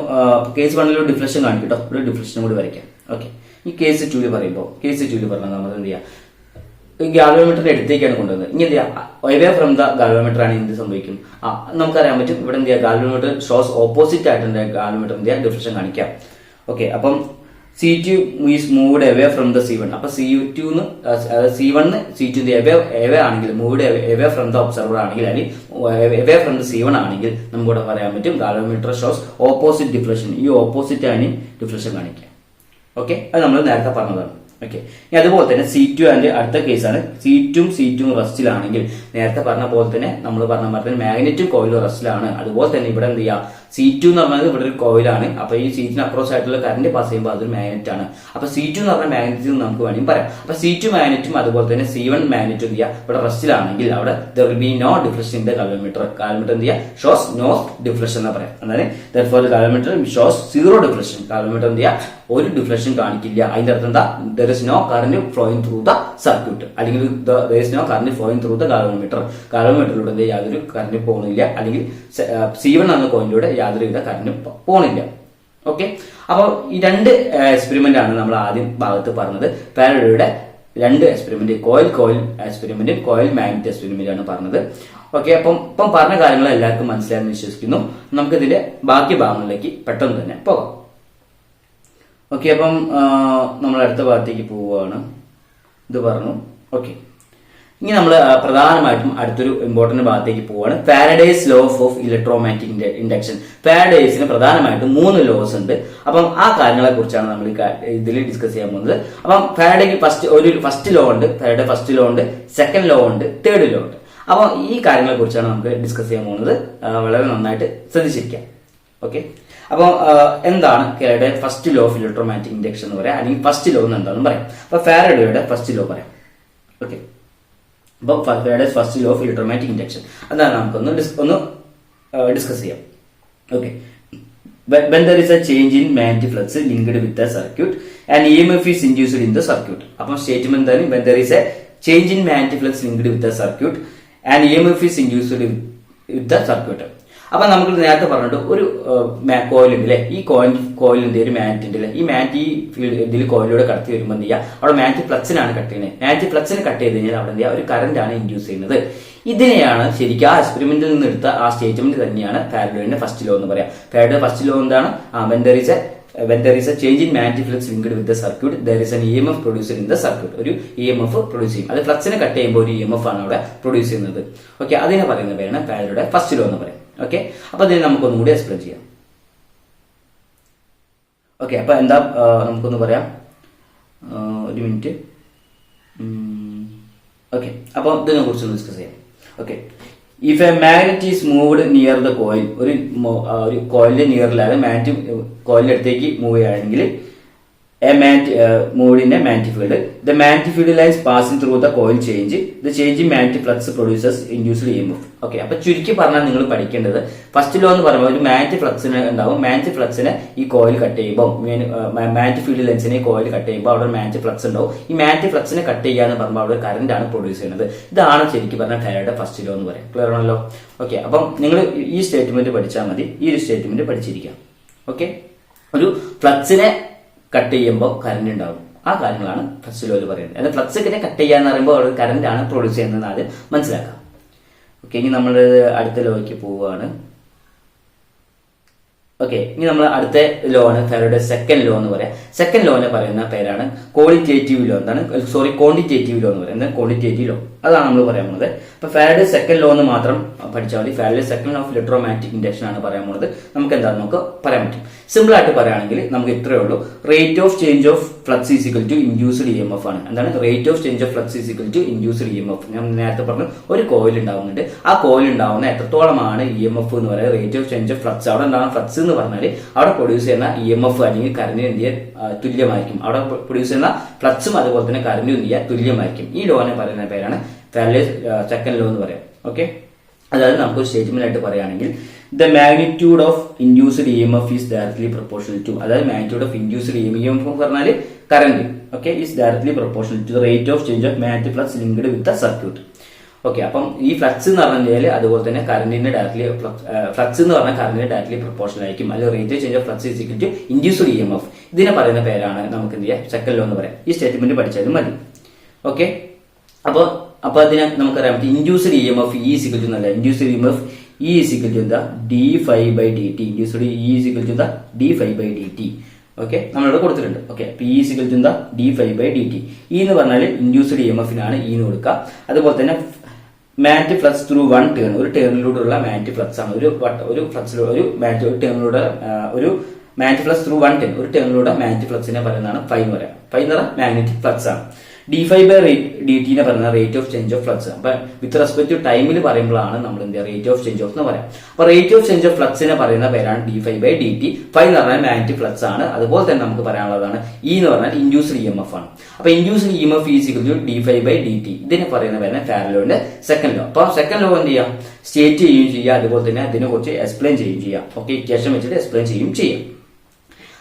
കേസ് 1 ഒരു ഡിഫ്ലക്ഷൻ കാണിക്കും കേട്ടോ, ഒരു ഡിഫ്ലക്ഷൻ കൂടി വരയ്ക്കാം. ഓക്കെ, ഈ കേസ് 2 പറയുമ്പോൾ പറഞ്ഞാൽ നമ്മൾ എന്ത് ചെയ്യാം, ഗാൽവനോമീറ്ററിന്റെ അടുത്തേക്കാണ് കൊണ്ടുവന്നത്. ഇനി എന്ത് ചെയ്യാം, എവേ ഫ്രം ദ ഗാൽവനോമീറ്റർ ആണ് എന്ത് സംഭവിക്കും, നമുക്കറിയാൻ പറ്റും. ഇവിടെ എന്ത് ചെയ്യുക, ഗാൽവനോമീറ്റർ ഷോസ് ഓപ്പോസിറ്റ് ആയിട്ടുണ്ട് ഗാൽവനോമീറ്റർ എന്ത് ചെയ്യുക, ഡിഫ്ലക്ഷൻ കാണിക്കാം. ഓക്കെ, അപ്പം C2 is moved away from the C1. അപ്പൊ C1 C2 എവേ ആണെങ്കിൽ, moved away from the observer ആണെങ്കിൽ, അല്ലെങ്കിൽ എവേ ഫ്രം ദ C1 ആണെങ്കിൽ നമുക്കിവിടെ പറയാൻ പറ്റും ഗാൽവനോമീറ്റർ ഷോസ് ഓപ്പോസിറ്റ് ഡിഫ്ലക്ഷൻ. ഈ ഓപ്പോസിറ്റ് ആണ് ഡിഫ്ലക്ഷൻ കാണിക്കുക. ഓക്കെ, അത് നമ്മൾ നേരത്തെ പറഞ്ഞതാണ്. ഓക്കെ, ഇനി അതുപോലെ തന്നെ C2 ആൻഡ് അടുത്ത കേസാണ്. C2 റസ്റ്റിലാണെങ്കിൽ നേരത്തെ പറഞ്ഞ പോലെ തന്നെ നമ്മൾ പറഞ്ഞ മാഗ്നറ്റും കോയിലും റസ്റ്റിലാണ്. അതുപോലെ തന്നെ ഇവിടെ എന്ത് ചെയ്യുക, C2 എന്ന് പറഞ്ഞാൽ ഇവിടെ ഒരു കോയിലാണ്. അപ്പൊ ഈ C2 അക്രോസ് ആയിട്ടുള്ള കറന്റ് പാസ് ചെയ്യുമ്പോൾ അതൊരു മാഗ്നറ്റ് ആണ്. അപ്പൊ C2 എന്ന് പറഞ്ഞ മാഗ്നറ്റ് നമുക്ക് വേണമെങ്കിൽ പറയാം. അപ്പൊ C2 മാഗ്നറ്റും അതുപോലെ തന്നെ C1 മാഗ്നറ്റും എന്ത് ചെയ്യുക, ഇവിടെ റസ്റ്റിലാണെങ്കിൽ അവിടെ there will be no deflection in the galvanometer. Galvanometer എന്ത് ചെയ്യുക, ഷോസ് നോ ഡിഫ്ലക്ഷൻ എന്ന് പറയാം. അതായത് therefore the galvanometer shows zero deflection. Galvanometer എന്ത് ചെയ്യുക, ഒരു ഡിഫ്ലക്ഷൻ കാണിക്കില്ല. അതിന്റെ അർത്ഥം എന്താ, there is no current flowing through the circuit, അല്ലെങ്കിൽ there is no current flowing through the galvanometer. ഗാൽവനോമീറ്ററിലൂടെ യാതൊരു കറന്റ് പോകുന്നില്ല, അല്ലെങ്കിൽ C1 എന്ന കോയിലൂടെ യാതൊരുവിധ കറന്റ് പോണില്ല. ഓക്കെ, അപ്പോൾ ഈ രണ്ട് എക്സ്പെരിമെന്റ് ആണ് നമ്മൾ ആദ്യം ഭാഗത്ത് പറഞ്ഞത്. ഫാരഡയുടെ രണ്ട് experiment, coil experiment, coil magnet experiment ആണ് പറഞ്ഞത്. ഓക്കെ, അപ്പം ഇപ്പം പറഞ്ഞ കാര്യങ്ങൾ എല്ലാവർക്കും മനസ്സിലായെന്ന് വിശ്വസിക്കുന്നു. നമുക്ക് ഇതിന്റെ ബാക്കി ഭാഗങ്ങളിലേക്ക് പെട്ടെന്ന് തന്നെ പോകാം. ഓക്കെ, അപ്പം നമ്മൾ അടുത്ത ഭാഗത്തേക്ക് പോവുകയാണ്. ഇത് പറഞ്ഞു. ഓക്കെ, ഇനി നമ്മൾ പ്രധാനമായിട്ടും അടുത്തൊരു ഇമ്പോർട്ടന്റ് ഭാഗത്തേക്ക് പോവുകയാണ്. Faraday's law of electromagnetic induction. ഫാരഡേസിന് പ്രധാനമായിട്ടും 3 ലോസ് ഉണ്ട്. അപ്പം ആ കാര്യങ്ങളെ കുറിച്ചാണ് നമ്മൾ ഇതിൽ ഡിസ്കസ് ചെയ്യാൻ പോകുന്നത്. അപ്പം ഫാരഡേക്ക് ഫസ്റ്റ് ലോ ഉണ്ട്, ഫാരഡേ ഫസ്റ്റ് ലോ ഉണ്ട്, സെക്കൻഡ് ലോ ഉണ്ട്, തേർഡ് ലോ ഉണ്ട്. അപ്പോൾ ഈ കാര്യങ്ങളെ കുറിച്ചാണ് നമുക്ക് ഡിസ്കസ് ചെയ്യാൻ പോകുന്നത്. വളരെ നന്നായിട്ട് ശ്രദ്ധിച്ചിരിക്കാം. ഓക്കെ, അപ്പോൾ എന്താണ് Faraday first law of electromagnetic induction എന്ന് പറയാം, അല്ലെങ്കിൽ ഫസ്റ്റ് ലോ എന്ന് എന്താണെന്ന് പറയാം. അപ്പൊ ഫാരഡേയുടെ ഫസ്റ്റ് ലോ പറയാം. ഓക്കെ, അപ്പോൾ Faraday's first law of electromagnetic induction അതാണ് നമുക്കൊന്ന് ഡിസ്കസ് ചെയ്യാം. Okay, when there is a change in magnetic flux linked with the circuit and EMF is induced in the circuit. അപ്പോൾ സ്റ്റേറ്റ്മെന്റ് തന്നെ when there is a change in magnetic flux linked with the circuit and EMF is induced with the circuit. അപ്പൊ നമുക്ക് നേരത്തെ പറഞ്ഞിട്ട് ഒരു കോയിലുണ്ടല്ലേ, ഈ കോയിലിന്റെ ഒരു മാഗ്നറ്റിന്റെ ഈ മാഗ്നറ്റ് ഈ ഫീൽഡ് ഇതിൽ കോയിലൂടെ കടത്തി വരുമ്പോൾ എന്ത് ചെയ്യുക, അവിടെ മാഗ്നറ്റിക് ഫ്ലക്സിനാണ് കട്ട് ചെയ്യുന്നത്. മാഗ്നറ്റിക് ഫ്ലക്സിന് കട്ട് ചെയ്ത് കഴിഞ്ഞാൽ അവിടെ എന്ത് ചെയ്യുക, ഒരു കറന്റ് ആണ് ഇൻഡ്യൂസ് ചെയ്യുന്നത്. ഇതിനെയാണ് ശരിക്കും ആ എക്സ്പെരിമെന്റിൽ നിന്ന് എടുത്ത ആ സ്റ്റേറ്റ്മെന്റ് തന്നെയാണ് ഫാരഡേയുടെ ഫസ്റ്റ് ലോ എന്ന് പറയാം. ഫാരഡേ ഫസ്റ്റ് ലോ എന്താണ്? when there is a change in magnetic flux linked with the circuit, there is an EMF produced in the circuit. ഒരു EMF പ്രൊഡ്യൂസ് ചെയ്യും. അത് ഫ്ലക്സിനെ കട്ട് ചെയ്യുമ്പോൾ ഒരു EMF ആണ് അവിടെ പ്രൊഡ്യൂസ് ചെയ്യുന്നത്. ഓക്കെ, അതിനെ പറയുന്ന പേരാണ് ഫാരഡേയുടെ ഫസ്റ്റ് ലോ എന്ന് പറയും. ഓക്കെ, അപ്പൊ അതിന് നമുക്കൊന്നും കൂടി എക്സ്പ്ലെയിൻ ചെയ്യാം. ഓക്കെ, അപ്പൊ എന്താ നമുക്കൊന്ന് പറയാം. ഒരു മിനിറ്റ്. ഓക്കെ, അപ്പൊ ഇതിനെ കുറിച്ചൊന്ന് ഡിസ്കസ് ചെയ്യാം. Okay, if A magnet is moved near the coil, ഒരു കോയിലിന്റെ നിയറിലാണ് മാഗ്നറ്റ് കോയിലിന്റെ അടുത്തേക്ക് മൂവ് ചെയ്യുകയാണെങ്കിൽ moved in a magnetic field. The magnetic field lines passing through the coil change. The change in magnetic flux produces induced EMF. Okay, അപ്പൊ ചുരുക്കി പറഞ്ഞാൽ നിങ്ങൾ പഠിക്കേണ്ടത് ഫസ്റ്റ് ലോ എന്ന് പറയുമ്പോൾ ഒരു മാഗ്നറ്റിക് ഫ്ലക്സിന് ഉണ്ടാവും. മാഗ്നറ്റിക് ഫ്ലക്സിനെ ഈ കോയിൽ കട്ട് ചെയ്യുമ്പോൾ, മാഗ്നറ്റിക് ഫീൽഡ് ലെൻസിനെ ഈ കോയിൽ കട്ട് ചെയ്യുമ്പോൾ അവിടെ മാഗ്നറ്റിക് ഫ്ലക്സ് ഉണ്ടാവും. ഈ മാഗ്നറ്റിക് ഫ്ലക്സിനെ കട്ട് ചെയ്യാന്ന് പറയുമ്പോൾ അവിടെ കറന്റ് ആണ് പ്രൊഡ്യൂസ് ചെയ്യുന്നത്. ഇതാണ് ശരിക്കും പറഞ്ഞാൽ ഫാരഡേ ഫസ്റ്റ് ലോ എന്ന് പറയും. ക്ലിയർ ആണല്ലോ? ഓക്കെ, അപ്പം നിങ്ങൾ ഈ സ്റ്റേറ്റ്മെന്റ് പഠിച്ചാൽ മതി. ഈ ഒരു സ്റ്റേറ്റ്മെന്റ് പഠിച്ചിരിക്കാം. ഓക്കെ, ഒരു ഫ്ലക്സിനെ കട്ട് ചെയ്യുമ്പോൾ കറന്റ് ഉണ്ടാവും. ആ കാര്യങ്ങളാണ് ഫസ്റ്റ് ലോയിൽ പറയുന്നത്. എന്നാൽ ഫ്ലക്സിനെ കട്ട് ചെയ്യാന്ന് പറയുമ്പോൾ അവിടെ കറന്റ് ആണ് പ്രൊഡ്യൂസ് ചെയ്യുന്നത് ആദ്യം മനസ്സിലാക്കാം. ഓക്കെ, ഇനി നമ്മൾ അടുത്ത ലോയ്ക്ക് പോവുകയാണ്. ഓക്കെ, ഇനി നമ്മൾ അടുത്ത ലോ ആണ് ഫാരഡേ സെക്കൻഡ് ലോ എന്ന് പറയാം. സെക്കൻഡ് ലോനെ പറയുന്ന പേരാണ് ക്വാളിറ്റേറ്റീവ് ലോ. ക്വാണ്ടിറ്റേറ്റീവ് ലോ എന്ന് പറയുന്നത് ക്വാണ്ടിറ്റേറ്റീവ് ലോ. അതാണ് നമ്മൾ പറയാൻ പോകുന്നത്. അപ്പൊ ഫാരഡേ സെക്കൻഡ് ലോ എന്ന് മാത്രം പഠിച്ചാൽ മതി. Faraday second law of electromagnetic induction ആണ് പറയാൻ പോകുന്നത്. നമുക്ക് എന്താണെന്ന് നമുക്ക് പറയാൻ പറ്റും. സിമ്പിൾ ആയിട്ട് പറയുകയാണെങ്കിൽ നമുക്ക് ഇത്രയേ ഉള്ളൂ. Rate of change of flux is equal to induced EMF ആണ്. എന്താണ് rate of change of flux is equal to induced EMF? ഞാൻ നേരത്തെ പറഞ്ഞു, ഒരു കോയിൽ ഉണ്ടാവുന്നുണ്ട്. ആ കോയിൽ ഉണ്ടാവുന്ന എത്രത്തോളമാണ് EMF എന്ന് പറയുന്നത് rate of change of flux. അവിടെ ഉണ്ടാകുന്ന ഫ്ലക്സ് എന്ന് പറഞ്ഞാൽ അവിടെ പ്രൊഡ്യൂസ് ചെയ്യുന്ന EMF അല്ലെങ്കിൽ കറന്റിന് എന്ത് ചെയ്യാൻ തുല്യമായിരിക്കും. അവിടെ പ്രൊഡ്യൂസ് ചെയ്യുന്ന ഫ്ലക്സും അതുപോലെ തന്നെ കറന്റും എന്ത് ചെയ്യാൻ തുല്യമായിരിക്കും. ഈ ലോനെ പറയുന്ന പേരാണ് ഫാരഡേ സെക്കൻഡ് ലോ എന്ന് പറയാം. ഓക്കെ, അതായത് നമുക്ക് സ്റ്റേറ്റ്മെന്റ് ആയിട്ട് പറയുകയാണെങ്കിൽ the magnitude of induced EMF is directly proportional to, അതായത് magnitude of induced EMF പറഞ്ഞാൽ current, okay, is directly proportional to the rate of change of magnetic flux linked with the circuit. Okay, അപ്പം ഈ ഫ്ലക്സ് എന്ന് പറഞ്ഞാൽ അതുപോലെ തന്നെ കറന്റിന്റെ ഡയറക്ട്ലി ഫ്ലക്സ് എന്ന് പറഞ്ഞാൽ കറന്റിന് ഡയറക്ട്ലി പ്രൊപ്പോർഷണൽ ആയിരിക്കും. അല്ലെങ്കിൽ rate of change of flux is equal to induced EMF. ഇതിനെ പറയുന്ന പേരാണ് നമുക്ക് എന്ത് ചെയ്യാം, സെക്കൻഡ് ലോ എന്ന് പറയാം. ഈ സ്റ്റേറ്റ്മെന്റ് പഠിച്ചാലും മതി. ഓക്കെ, അപ്പൊ അതിനെ നമുക്കറിയാം induced EMF E is equal to എന്നല്ല, induced EMF E is equal to എന്താ d∅dt. Induced E is equal to എന്താ d∅dt. ഓക്കെ, നമ്മളിവിടെ കൊടുത്തിട്ടുണ്ട്. Okay, E is equal to എന്താ d∅dt. E എന്ന് പറഞ്ഞാൽ ഇൻഡ്യൂസ്ഡ് EMF-നാണ് E എന്ന് കൊടുക്കുക. അതുപോലെ തന്നെ magnetic flux through one turn, ഒരു ടേണിലൂടെയുള്ള മാഗ്നറ്റിക് ഫ്ലക്സ് ആണ്. ഒരു ടേണിലൂടെ ഒരു magnetic flux through one turn, ഒരു ടേണിലൂടെ മാഗ്നറ്റിക് ഫ്ലക്സിനെ പറയുന്നതാണ് ഫൈ എന്ന് പറയാം. ഫൈ എന്ന് പറഞ്ഞാൽ മാഗ്നറ്റിക് ഫ്ലക്സ് ആണ്. d∅dt പറയുന്ന rate of change of flux. അപ്പൊ വിത്ത് റെസ്പെക്ട് ടു ടൈമിൽ പറയുമ്പോഴാണ് നമ്മൾ എന്ത് ചെയ്യുക, റേറ്റ് ഓഫ് ചേഞ്ച് ഓഫ് എന്ന് പറയാം. അപ്പൊ റേറ്റ് ഓഫ് ചേഞ്ച് ഓഫ് ഫ്ലക്സിനെ പറയുന്ന പേരാണ് d∅dt. ഫൈ എന്ന് പറഞ്ഞാൽ മാഗ്നറ്റിക് ഫ്ലക്സ് ആണ്. അതുപോലെ തന്നെ നമുക്ക് പറയാനുള്ളതാണ് E എന്ന് പറഞ്ഞാൽ ഇൻഡ്യൂസ്ഡ് EMF ആണ്. അപ്പൊ induced EMF is equal to d∅dt. ഇതിനെ പറയുന്ന പേരാണ് ഫാരഡേയുടെ സെക്കൻഡ് ലോ. അപ്പൊ സെക്കൻഡ് ലോ എന്ത് ചെയ്യാം, സ്റ്റേറ്റ് ചെയ്യുകയും ചെയ്യുക, അതുപോലെ തന്നെ അതിനെ കുറിച്ച് എക്സ്പ്ലെയിൻ ചെയ്യുകയും ചെയ്യാം. ഓക്കെ, ഇക്വേഷൻ വെച്ചിട്ട് എക്സ്പ്ലെയിൻ ചെയ്യുകയും ചെയ്യാം.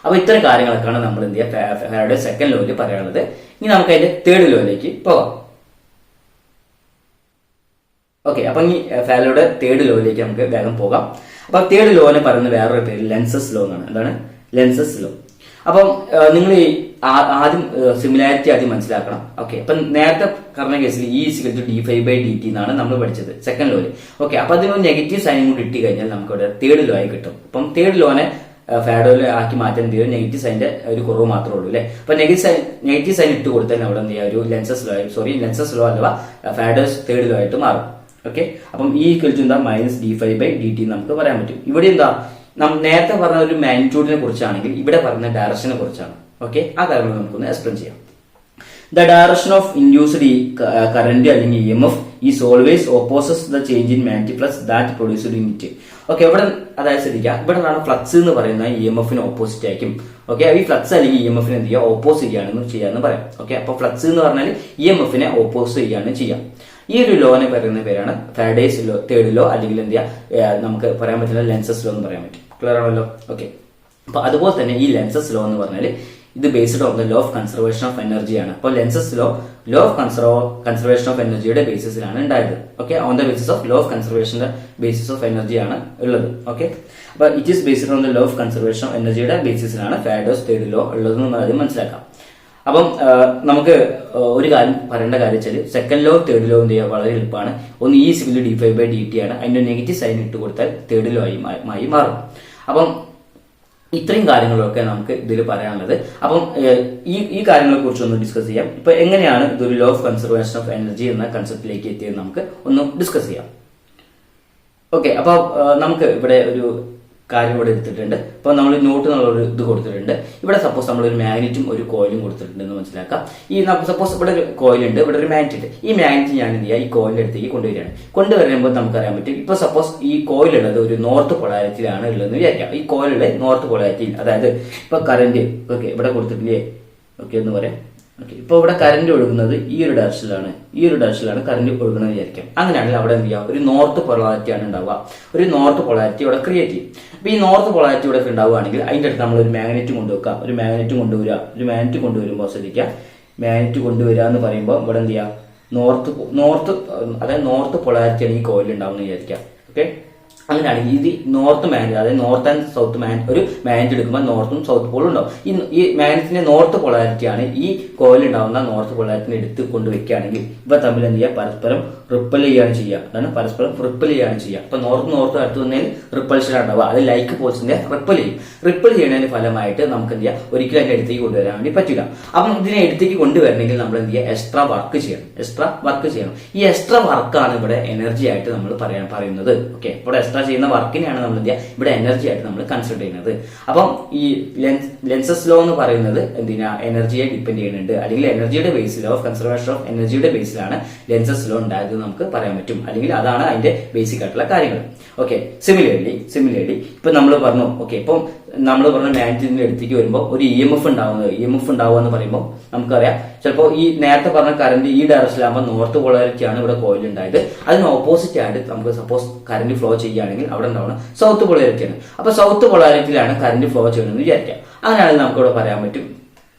അപ്പൊ ഇത്തരം കാര്യങ്ങളൊക്കെയാണ് നമ്മൾ എന്ത് ചെയ്യുക ഫാരഡേ സെക്കൻഡ് ലോയിൽ പറയാനുള്ളത്. ഇനി നമുക്ക് അതിന്റെ തേർഡ് ലോയിലേക്ക് പോകാം. ഓക്കെ, അപ്പൊ ഈ ഫാരഡേയുടെ തേർഡ് ലോയിലേക്ക് നമുക്ക് വേഗം പോകാം. അപ്പൊ തേർഡ് ലോനെ പറയുന്ന വേറൊരു പേര് ലെൻസസ് ലോ എന്നാണ്. എന്താണ് ലെൻസസ് ലോ? അപ്പം നിങ്ങൾ ആദ്യം സിമിലാരിറ്റി ആദ്യം മനസ്സിലാക്കണം. ഓക്കെ, അപ്പൊ നേരത്തെ പറഞ്ഞ കേസിൽ E=dϕ/dt എന്നാണ് നമ്മൾ പഠിച്ചത് സെക്കൻഡ് ലോയിൽ. ഓക്കെ, അപ്പൊ അതിന് നെഗറ്റീവ് സൈൻ കൂടി ഇട്ട് കഴിഞ്ഞാൽ നമുക്ക് ഇവിടെ തേർഡ് ലോ ആയി കിട്ടും. അപ്പം തേർഡ് ലോനെ ഫാഡോയിൽ ആക്കി മാറ്റാൻ എന്ത് ചെയ്യും, നെഗറ്റീവ് സൈൻ്റെ ഒരു കുറവ് മാത്രമേ ഉള്ളൂ അല്ലേ. അപ്പൊ നെഗറ്റീവ് സൈൻ ഇട്ട് കൊടുത്താൽ അവിടെ എന്ത് ചെയ്യുക, ഒരു ലെൻസസ് ലോ അഥവാ ഫാഡോസ് തേർഡ് ലോ ആയിട്ട് മാറും. ഓക്കെ, അപ്പം E=എന്താ -dϕ/dt നമുക്ക് പറയാൻ പറ്റും. ഇവിടെ എന്താ നമ്മൾ നേരത്തെ പറഞ്ഞ ഒരു മാഗ്നിറ്റ്യൂഡിനെ കുറിച്ചാണെങ്കിൽ ഇവിടെ പറഞ്ഞ ഡയറക്ഷനെ കുറിച്ചാണ്. ഓക്കെ, ആ കാര്യങ്ങൾ നമുക്കൊന്ന് എക്സ്പ്ലെയിൻ ചെയ്യാം. The direction of induced current അല്ലെങ്കിൽ EMF is always opposites the change in magnetic flux that produced in it. Okay, ഇവിടെ അതായത് ശ്രദ്ധിക്കുക, ഇവിടെ ഫ്ലക്സ് എന്ന് പറയുന്ന EMF ഓപ്പോസിറ്റ് ആയിരിക്കും. ഓക്കെ, ഈ ഫ്ലക്സ് അല്ലെങ്കിൽ EMF എന്ത് ചെയ്യുക, ഓപ്പോസ് ചെയ്യാന്ന് പറയാം. ഓക്കെ, അപ്പൊ ഫ്ലക്സ് എന്ന് പറഞ്ഞാൽ EMF ഓപ്പോസ് ചെയ്യാം. ഈ ഒരു ലോനെ പറയുന്ന പേരാണ് ഫാരഡേസ് ലോ, തേർഡ് ലോ, അല്ലെങ്കിൽ എന്ത് ചെയ്യുക, നമുക്ക് പറയാൻ പറ്റുന്ന ലെൻസസ് ലോ എന്ന് പറയാൻ പറ്റും. ക്ലിയർ ആണല്ലോ. ഓക്കെ, അപ്പൊ അതുപോലെ തന്നെ ഈ ലെൻസസ് ലോ എന്ന് പറഞ്ഞാൽ ഇത് based on the law of conservation of energy ആണ്. അപ്പോൾ Lenz's law of conservation of എനർജിയുടെ ബേസിസിലാണ് ഉണ്ടായത്. Okay, on the basis of law of കൺസർവേഷന്റെ ബേസിസ് ഓഫ് എനർജി ആണ് ഉള്ളത്. ഓക്കെ, അപ്പൊ it is based on the law of conservation of എനർജിയുടെ ബേസിസിലാണ് ഫാരഡേസ് തേർഡ് ലോ ഉള്ളതെന്ന് ആദ്യം മനസ്സിലാക്കാം. അപ്പം നമുക്ക് ഒരു കാര്യം പറയേണ്ട കാര്യം വെച്ചാൽ സെക്കൻഡ് ലോ തേർഡ് ലോ എന്ത് ചെയ്യുക, വളരെ എളുപ്പമാണ്. ഒന്ന് E=dϕ/dt ആണ്, അതിന്റെ നെഗറ്റീവ് സൈൻ ഇട്ട് കൊടുത്താൽ തേർഡ് ലോ ആയി മാറും. അപ്പം ഇത്രയും കാര്യങ്ങളൊക്കെ നമുക്ക് ഇതിൽ പറയാനുള്ളത്. അപ്പം ഈ കാര്യങ്ങളെ കുറിച്ച് ഒന്ന് ഡിസ്കസ് ചെയ്യാം. ഇപ്പൊ എങ്ങനെയാണ് ഇതൊരു law of conservation of energy എന്ന കൺസെപ്റ്റിലേക്ക് എത്തിയത് നമുക്ക് ഒന്ന് ഡിസ്കസ് ചെയ്യാം. ഓക്കെ, അപ്പൊ നമുക്ക് ഇവിടെ ഒരു കാര്യം ഇവിടെ എടുത്തിട്ടുണ്ട്. ഇപ്പൊ നമ്മൾ നോട്ട് എന്നുള്ളൊരു ഇത് കൊടുത്തിട്ടുണ്ട്. ഇവിടെ സപ്പോസ് നമ്മളൊരു മാഗ്നറ്റും ഒരു കോയിലും കൊടുത്തിട്ടുണ്ട് എന്ന് മനസ്സിലാക്കാം. ഈ സപ്പോസ് ഇവിടെ ഒരു കോയിലുണ്ട്, ഇവിടെ ഒരു മാഗ്നറ്റ് ഉണ്ട്. ഈ മാഗ്നറ്റ് ഞാൻ എന്ത് ചെയ്യുക, ഈ കോയിലിന്റെ അടുത്തേക്ക് കൊണ്ടുവരുമ്പോൾ നമുക്കറിയാൻ പറ്റും. ഇപ്പൊ സപ്പോസ് ഈ കോയിലുള്ളത് ഒരു നോർത്ത് പൊളാരിറ്റിയിലാണ് ഉള്ളതെന്ന് വിചാരിക്കാം. ഈ കോയിലുള്ള നോർത്ത് പൊളാരിറ്റിയിൽ, അതായത് ഇപ്പൊ കറന്റ് ഓക്കെ ഇവിടെ കൊടുത്തിട്ടില്ലേ, ഓക്കെ എന്ന് പറയാം. ഓക്കെ, ഇപ്പൊ ഇവിടെ കറന്റ് ഒഴുകുന്നത് ഈ ഒരു ഡയറക്ഷനിലാണ് കറന്റ് ഒഴുകുന്നത് വിചാരിക്കാം. അങ്ങനെയാണെങ്കിൽ അവിടെ എന്ത് ചെയ്യുക, ഒരു നോർത്ത് പൊളാരിറ്റി ആണ് ഉണ്ടാവുക. ഒരു നോർത്ത് പൊളാരിറ്റി ഇവിടെ ക്രിയേറ്റ് ചെയ്യും. അപ്പൊ ഈ നോർത്ത് പൊളാരിറ്റി ഇവിടെ ഉണ്ടാവുകയാണെങ്കിൽ അതിന്റെ അടുത്ത് നമ്മൾ ഒരു മാഗ്നറ്റ് കൊണ്ടുവെക്കാം. ഒരു മാഗ്നറ്റ് കൊണ്ടുവരുമ്പോൾ ശ്രദ്ധിക്കുക, മാഗ്നറ്റ് കൊണ്ടുവരിക എന്ന് പറയുമ്പോൾ ഇവിടെ എന്ത് ചെയ്യുക, നോർത്ത് പൊളാരിറ്റിയാണ് ഈ കോയിൽ ഉണ്ടാവുന്നത് വിചാരിക്കാം. ഓക്കെ, അങ്ങനെയാണെങ്കിൽ ഇത് നോർത്ത് മാഗ്നറ്റ്, അതായത് നോർത്ത് ആൻഡ് സൗത്ത് ഒരു മാഗ്നറ്റ് എടുക്കുമ്പോൾ നോർത്തും സൗത്ത് പോളും ഉണ്ടാവും. ഈ മാഗ്നറ്റിന്റെ നോർത്ത് പൊളാരിറ്റിയാണ് ഈ കോയിൽ ഉണ്ടാവുന്ന നോർത്ത് പൊളാരിറ്റിനെ എടുത്ത് കൊണ്ടുവയ്ക്കുകയാണെങ്കിൽ ഇവ തമ്മിൽ എന്ത് ചെയ്യുക, പരസ്പരം റിപ്പൽ ചെയ്യുകയാണ് ചെയ്യുക. അതാണ് പരസ്പരം റിപ്പൽ ചെയ്യുകയാണ് ചെയ്യുക. അപ്പൊ നോർത്ത് അടുത്ത് വന്നതിൽ റിപ്പൽഷൻ ഉണ്ടാവുക, അത് ലൈക്ക് പോൾസിന്റെ റിപ്പൽ ചെയ്യുന്നതിന് ഫലമായിട്ട് നമുക്ക് എന്ത് ചെയ്യാം, ഒരിക്കലും അതിന്റെ അടുത്തേക്ക് കൊണ്ടുവരാൻ വേണ്ടി പറ്റില്ല. അപ്പം ഇതിനെ അടുത്തേക്ക് കൊണ്ടുവരണമെങ്കിൽ നമ്മൾ എന്ത് ചെയ്യുക, എക്സ്ട്രാ വർക്ക് ചെയ്യണം. ഈ എക്സ്ട്രാ വർക്കാണ് ഇവിടെ എനർജി ആയിട്ട് നമ്മൾ പറയുന്നത്. ഓക്കെ, ഇവിടെ എക്സ്ട്രാ ചെയ്യുന്ന വർക്കിനെയാണ് നമ്മൾ എന്ത് ചെയ്യുക, ഇവിടെ എനർജി ആയിട്ട് നമ്മൾ കൺസിഡർ ചെയ്യുന്നത്. അപ്പം ഈ ലെൻസസ് ലോ എന്ന് പറയുന്നത് എന്തിനാ, എനർജിയെ ഡിപ്പെൻഡ് ചെയ്യുന്നുണ്ട്, അല്ലെങ്കിൽ എനർജിയുടെ ബേസിൽ ഓഫ് കൺസർവേഷൻ ഓഫ് എനർജിയുടെ ബേസിലാണ് ലെൻസസ് ലോ ഉണ്ടായത് നമുക്ക് പറയാൻ പറ്റും, അല്ലെങ്കിൽ അതാണ് അതിന്റെ ബേസിക് ആയിട്ടുള്ള കാര്യങ്ങൾ. ഓക്കെ, സിമിലർലി ഇപ്പൊ നമ്മൾ പറഞ്ഞു, ഓക്കെ, ഇപ്പം നമ്മൾ പറഞ്ഞ മാഗ്നറ്റിന്റെ അടുത്തേക്ക് വരുമ്പോൾ ഒരു EMF ഉണ്ടാവുക എന്ന് പറയുമ്പോൾ നമുക്കറിയാം, ചിലപ്പോൾ ഈ നേരത്തെ പറഞ്ഞ കറന്റ് ഈ ഡയറക്ഷനിലാകുമ്പോൾ നോർത്ത് പൊളാരിറ്റി ആണ് ഇവിടെ കോയിൽ ഉണ്ടായത്. അതിന് ഓപ്പോസിറ്റ് ആയിട്ട് നമുക്ക് സപ്പോസ് കറന്റ് ഫ്ലോ ചെയ്യുകയാണെങ്കിൽ അവിടെ ഉണ്ടാവുന്ന സൗത്ത് പൊളാരിറ്റിയാണ്. അപ്പൊ സൗത്ത് പൊളാരിറ്റിയിലാണ് കറന്റ് ഫ്ലോ ചെയ്യണമെന്ന് വിചാരിക്കാം. അങ്ങനെയാണെങ്കിൽ നമുക്ക് ഇവിടെ പറയാൻ പറ്റും,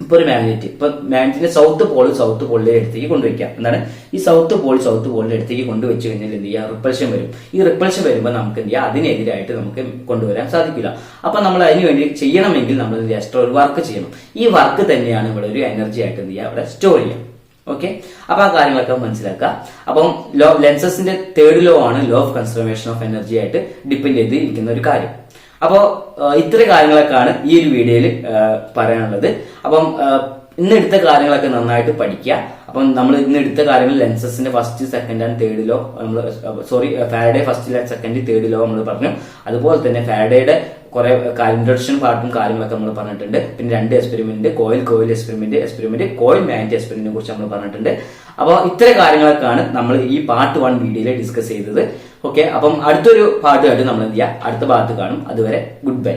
ഇപ്പൊ ഒരു മാഗ്നറ്റിന്റെ സൗത്ത് പോളിന്റെ അടുത്തേക്ക് കൊണ്ടുവയ്ക്കാം. എന്താണ്, ഈ സൗത്ത് പോളിന്റെ അടുത്തേക്ക് കൊണ്ടുവച്ച് കഴിഞ്ഞാൽ എന്ത് ചെയ്യുക, റിപ്പൽഷൻ വരും. ഈ റിപ്പൽഷൻ വരുമ്പോൾ നമുക്ക് എന്ത് ചെയ്യുക, അതിനെതിരായിട്ട് നമുക്ക് കൊണ്ടുവരാൻ സാധിക്കില്ല. അപ്പൊ നമ്മൾ അതിന് വേണ്ടി ചെയ്യണമെങ്കിൽ നമ്മൾ എക്സ്ട്രാ ഒരു വർക്ക് ചെയ്യണം. ഈ വർക്ക് തന്നെയാണ് ഇവിടെ ഒരു എനർജി ആയിട്ട് എന്ത് ചെയ്യുക, ഇവിടെ സ്റ്റോർ ചെയ്യാം. ഓക്കെ, അപ്പൊ ആ കാര്യങ്ങളൊക്കെ മനസ്സിലാക്കുക. അപ്പം ലെൻസസിന്റെ തേർഡ് ലോ ആണ് law of conservation of energy ആയിട്ട് ഡിപ്പെൻഡ് ചെയ്തിരിക്കുന്ന ഒരു കാര്യം. അപ്പോൾ ഇത്ര കാര്യങ്ങളൊക്കെയാണ് ഈ ഒരു വീഡിയോയിൽ പറയാനുള്ളത്. അപ്പം ഇന്ന് എടുത്ത കാര്യങ്ങളൊക്കെ നന്നായിട്ട് പഠിക്കുക. അപ്പം നമ്മൾ ഇന്ന് എടുത്ത കാര്യങ്ങൾ ലെൻസസിന്റെ first, second and third law Faraday first, second, third law നമ്മൾ പറഞ്ഞു. അതുപോലെ തന്നെ ഫാരഡേയുടെ കുറെ ഇൻട്രൊഡക്ഷൻ പാർട്ടും കാര്യങ്ങളൊക്കെ നമ്മൾ പറഞ്ഞിട്ടുണ്ട്. പിന്നെ 2 experiment, coil experiment, coil magnet എക്സ്പെരിമെന്റിനെ കുറിച്ച് നമ്മൾ പറഞ്ഞിട്ടുണ്ട്. അപ്പോൾ ഇത്തരം കാര്യങ്ങളൊക്കെയാണ് നമ്മൾ ഈ പാർട്ട് 1 വീഡിയോയിൽ ഡിസ്കസ് ചെയ്തത്. ഓക്കെ, അപ്പം അടുത്തൊരു പാർട്ടുമായിട്ട് നമ്മൾ എന്ത് ചെയ്യുക, അടുത്ത ഭാഗത്ത് കാണും. അതുവരെ ഗുഡ് ബൈ.